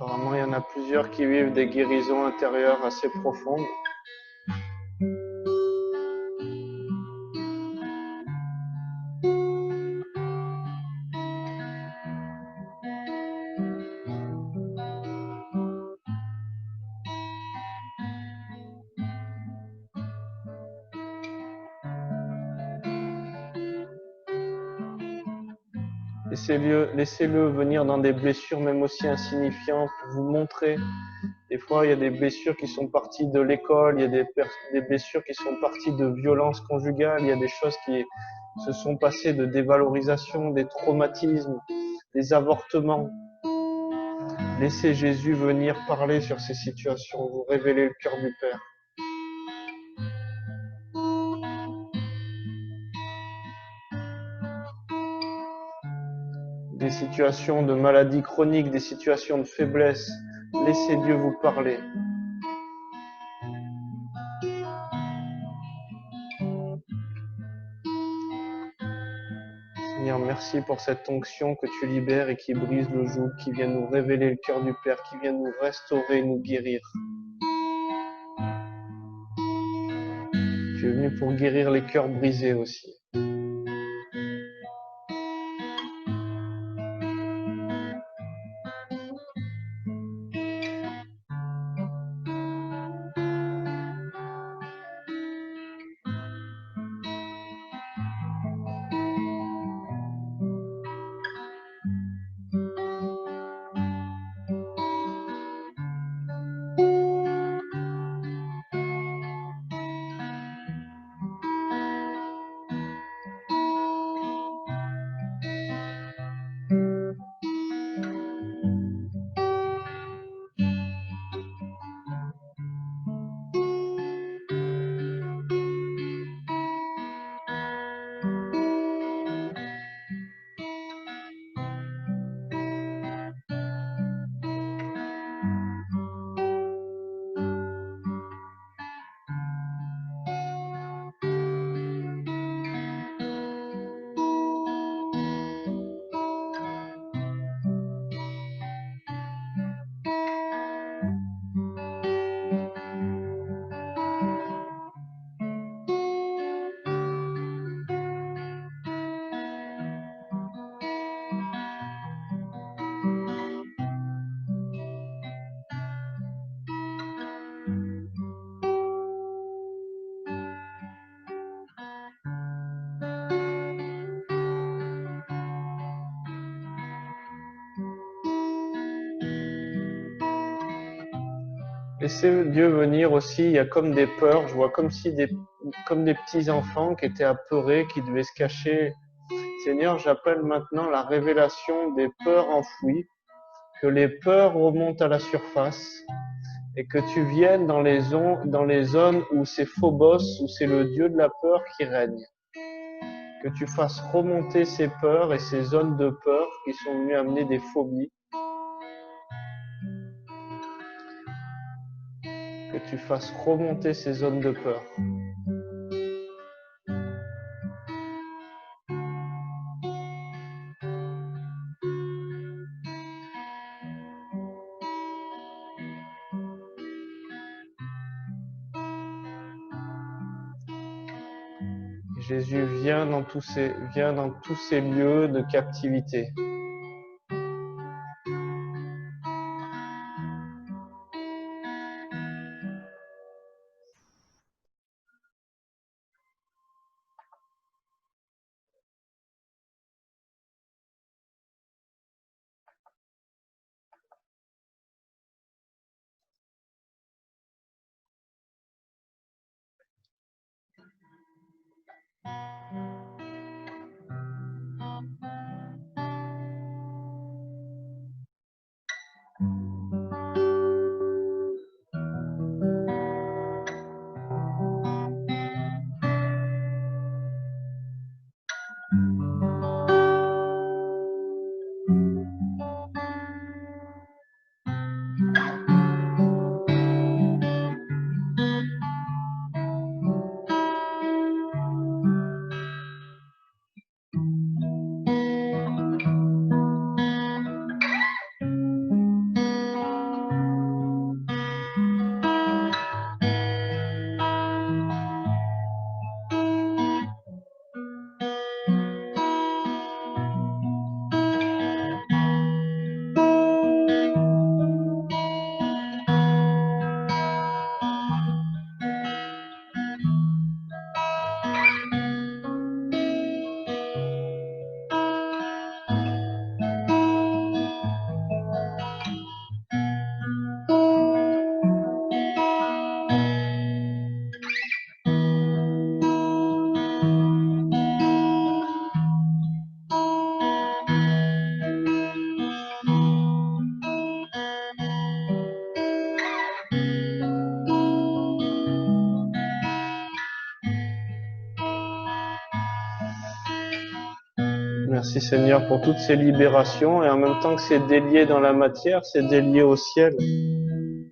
S1: Apparemment, il y en a plusieurs qui vivent des guérisons intérieures assez profondes. Laissez-le venir dans des blessures même aussi insignifiantes pour vous montrer. Des fois, il y a des blessures qui sont parties de l'école, il y a des blessures qui sont parties de violences conjugales, il y a des choses qui se sont passées de dévalorisation, des traumatismes, des avortements. Laissez Jésus venir parler sur ces situations, vous révéler le cœur du Père. Des situations de maladie chronique, des situations de faiblesse. Laissez Dieu vous parler. Seigneur, merci pour cette onction que tu libères et qui brise le joug, qui vient nous révéler le cœur du Père, qui vient nous restaurer, nous guérir. Tu es venu pour guérir les cœurs brisés aussi. Laissez Dieu venir aussi, il y a comme des peurs, je vois comme des petits enfants qui étaient apeurés, qui devaient se cacher. Seigneur, j'appelle maintenant la révélation des peurs enfouies, que les peurs remontent à la surface et que tu viennes dans les zones où c'est Phobos, où c'est le Dieu de la peur qui règne. Que tu fasses remonter ces peurs et ces zones de peur qui sont venues amener des phobies. Que tu fasses remonter ces zones de peur. Jésus, viens dans tous ces lieux de captivité. Merci Seigneur pour toutes ces libérations et en même temps que c'est délié dans la matière, c'est délié au ciel. Il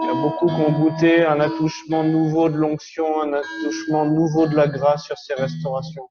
S1: y a beaucoup qui ont goûté un attouchement nouveau de l'onction, un attouchement nouveau de la grâce sur ces restaurations.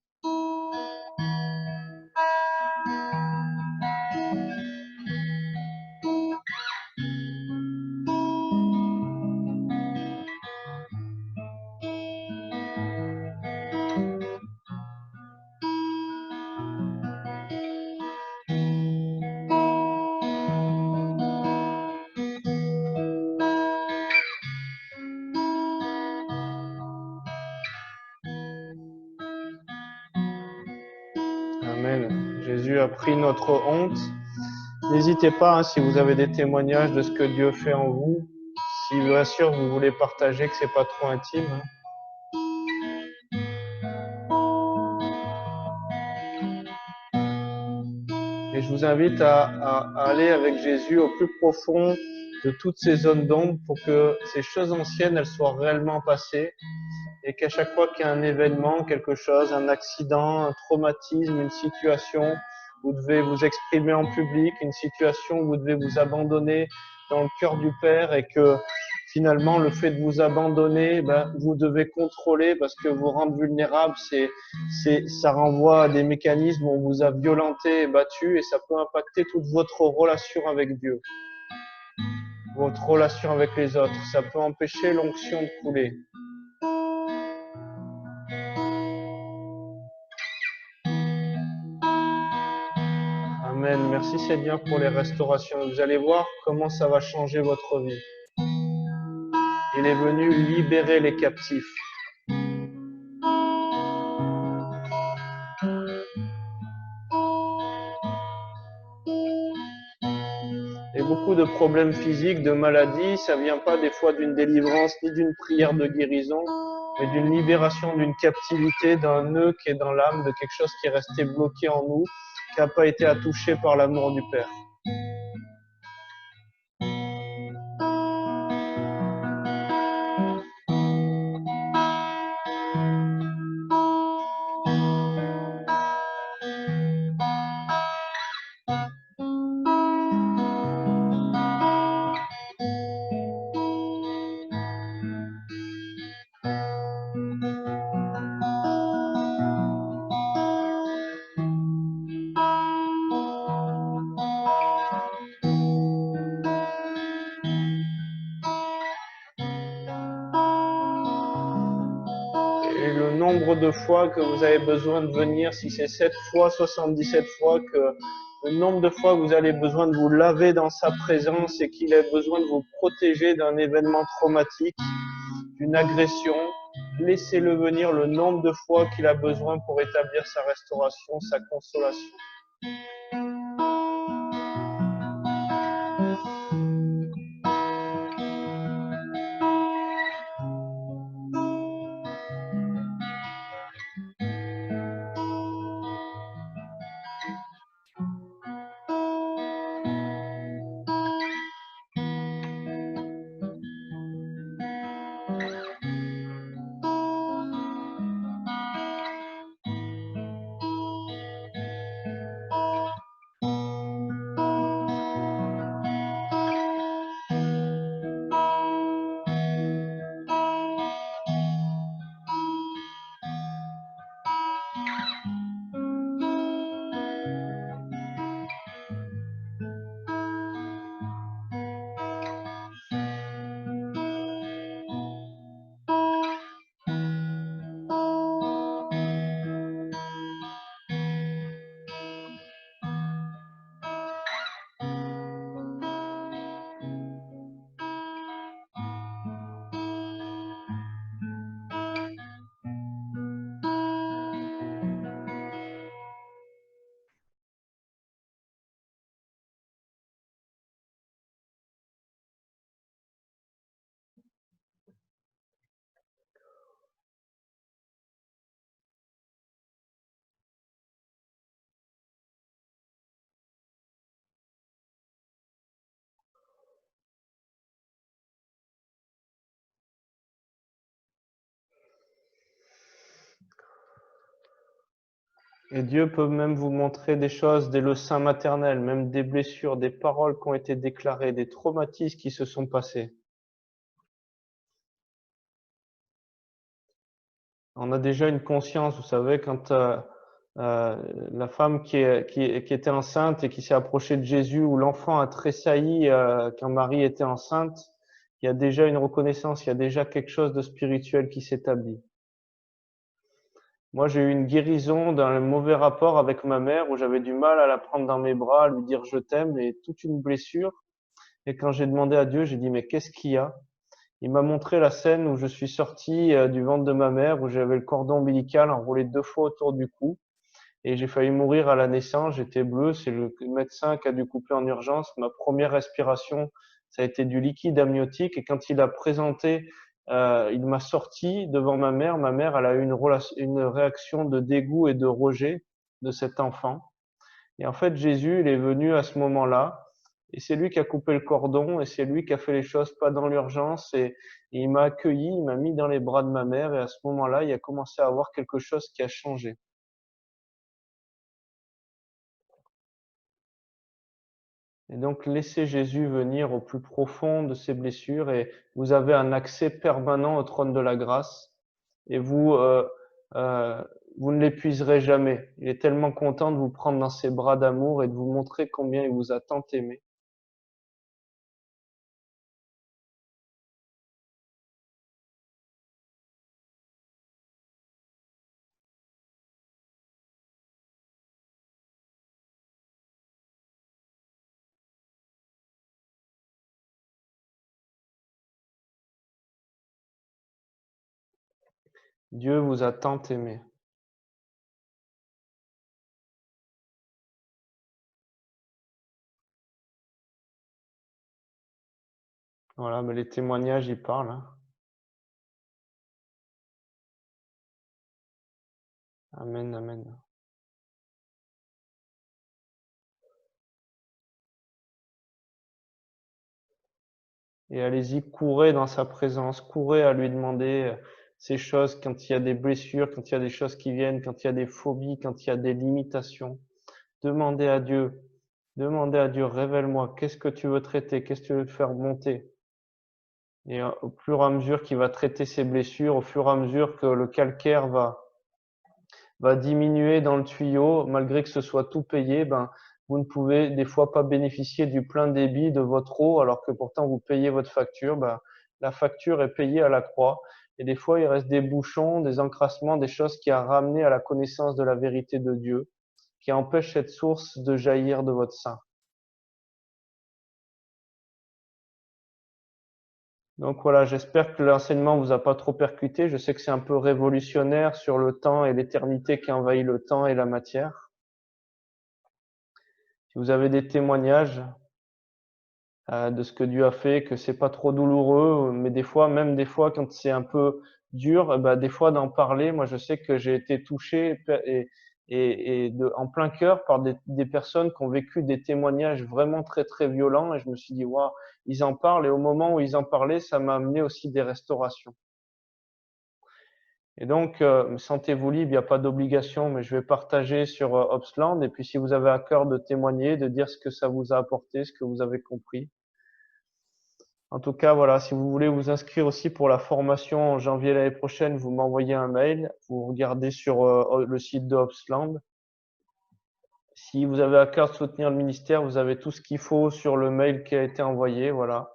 S1: Amen. Jésus a pris notre honte. N'hésitez pas, hein, si vous avez des témoignages de ce que Dieu fait en vous, si bien sûr vous voulez partager, que c'est pas trop intime. Hein. Et je vous invite à aller avec Jésus au plus profond de toutes ces zones d'ombre pour que ces choses anciennes, elles soient réellement passées et qu'à chaque fois qu'il y a un événement, quelque chose, un accident, un traumatisme, une situation, vous devez vous exprimer en public, une situation où vous devez vous abandonner dans le cœur du Père et que finalement le fait de vous abandonner, vous devez contrôler parce que vous rendre vulnérable, ça renvoie à des mécanismes où on vous a violenté et battu et ça peut impacter toute votre relation avec Dieu, votre relation avec les autres. Ça peut empêcher l'onction de couler. Amen. Merci Seigneur pour les restaurations. Vous allez voir comment ça va changer votre vie. Il est venu libérer les captifs. Et beaucoup de problèmes physiques, de maladies, ça vient pas des fois d'une délivrance ni d'une prière de guérison, mais d'une libération d'une captivité, d'un nœud qui est dans l'âme, de quelque chose qui est resté bloqué en nous, qui n'a pas été attouché par l'amour du Père. Et le nombre de fois que vous avez besoin de venir, si c'est 7 fois, 77 fois, que le nombre de fois que vous avez besoin de vous laver dans sa présence et qu'il a besoin de vous protéger d'un événement traumatique, d'une agression, laissez-le venir le nombre de fois qu'il a besoin pour établir sa restauration, sa consolation. Et Dieu peut même vous montrer des choses dès le sein maternel, même des blessures, des paroles qui ont été déclarées, des traumatismes qui se sont passés. On a déjà une conscience, vous savez, quand euh, la femme qui était enceinte et qui s'est approchée de Jésus, ou l'enfant a tressailli quand Marie était enceinte, il y a déjà une reconnaissance, il y a déjà quelque chose de spirituel qui s'établit. Moi, j'ai eu une guérison d'un mauvais rapport avec ma mère où j'avais du mal à la prendre dans mes bras, à lui dire je t'aime et toute une blessure. Et quand j'ai demandé à Dieu, j'ai dit mais qu'est-ce qu'il y a? Il m'a montré la scène où je suis sorti du ventre de ma mère, où j'avais le cordon ombilical enroulé 2 fois autour du cou et j'ai failli mourir à la naissance. J'étais bleu. C'est le médecin qui a dû couper en urgence. Ma première respiration, ça a été du liquide amniotique. Et quand il a présenté, il m'a sorti devant ma mère. Ma mère, elle a eu une réaction de dégoût et de rejet de cet enfant. Et en fait, Jésus, il est venu à ce moment-là. Et c'est lui qui a coupé le cordon et c'est lui qui a fait les choses pas dans l'urgence et il m'a accueilli, il m'a mis dans les bras de ma mère et à ce moment-là, il a commencé à avoir quelque chose qui a changé. Et donc, laissez Jésus venir au plus profond de ses blessures et vous avez un accès permanent au trône de la grâce et euh, vous ne l'épuiserez jamais. Il est tellement content de vous prendre dans ses bras d'amour et de vous montrer combien il vous a tant aimé. Dieu vous a tant aimé. Voilà, mais les témoignages, ils parlent, hein. Amen, amen. Et allez-y, courez dans sa présence, courez à lui demander ces choses quand il y a des blessures, quand il y a des choses qui viennent, quand il y a des phobies, quand il y a des limitations. Demandez à Dieu, demandez à Dieu, révèle-moi, qu'est-ce que tu veux traiter, qu'est-ce que tu veux faire monter. Et au fur et à mesure qu'il va traiter ses blessures, au fur et à mesure que le calcaire va diminuer dans le tuyau, malgré que ce soit tout payé, ben, vous ne pouvez des fois pas bénéficier du plein débit de votre eau, alors que pourtant vous payez votre facture. Ben, la facture est payée à la croix. Et des fois, il reste des bouchons, des encrassements, des choses qui a ramené à la connaissance de la vérité de Dieu, qui empêchent cette source de jaillir de votre sein. Donc voilà, j'espère que l'enseignement vous a pas trop percuté. Je sais que c'est un peu révolutionnaire sur le temps et l'éternité qui envahit le temps et la matière. Si vous avez des témoignages, de ce que Dieu a fait, que c'est pas trop douloureux, mais des fois, même des fois, quand c'est un peu dur, bah, des fois d'en parler. Moi, je sais que j'ai été touché en plein cœur par des personnes qui ont vécu des témoignages vraiment très très violents, et je me suis dit, waouh, ils en parlent, et au moment où ils en parlaient, ça m'a amené aussi des restaurations. Et donc, sentez-vous libre, il n'y a pas d'obligation, mais je vais partager sur Opsland. Et puis, si vous avez à cœur de témoigner, de dire ce que ça vous a apporté, ce que vous avez compris. En tout cas, voilà, si vous voulez vous inscrire aussi pour la formation en janvier l'année prochaine, vous m'envoyez un mail, vous regardez sur le site de Opsland. Si vous avez à cœur de soutenir le ministère, vous avez tout ce qu'il faut sur le mail qui a été envoyé, voilà.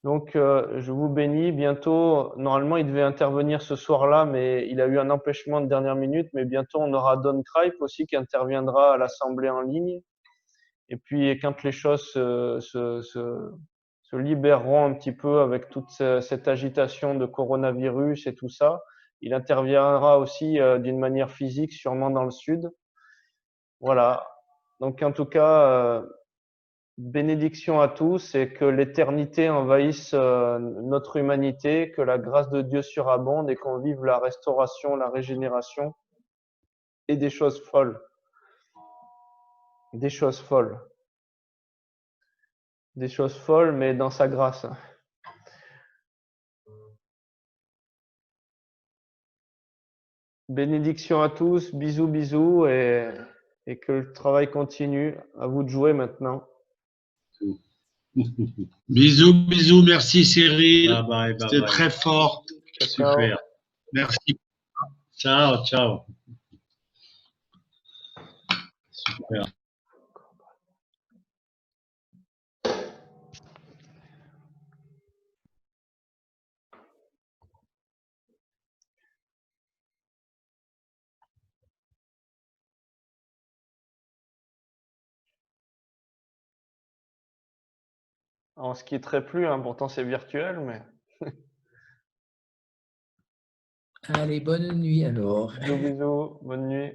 S1: Donc, je vous bénis. Bientôt, normalement, il devait intervenir ce soir-là, mais il a eu un empêchement de dernière minute. Mais bientôt, on aura Don Cripe aussi qui interviendra à l'Assemblée en ligne. Et puis, quand les choses se libéreront un petit peu avec toute cette agitation de coronavirus et tout ça, il interviendra aussi d'une manière physique, sûrement dans le sud. Voilà. Donc, en tout cas, bénédiction à tous et que l'éternité envahisse notre humanité, que la grâce de Dieu surabonde et qu'on vive la restauration, la régénération et des choses folles. Des choses folles. Des choses folles, mais dans sa grâce. Bénédiction à tous, bisous, bisous, et que le travail continue. À vous de jouer maintenant.
S2: Bisous, bisous, merci Cyril.
S3: Bye bye, bye
S2: C'était
S3: bye.
S2: très fort.
S1: Ciao, ciao.
S2: Super. Merci. Ciao, ciao. Super.
S1: On se quitterait plus, hein, pourtant c'est virtuel, mais
S4: Allez, bonne nuit alors.
S1: bisous, bisous, bonne nuit.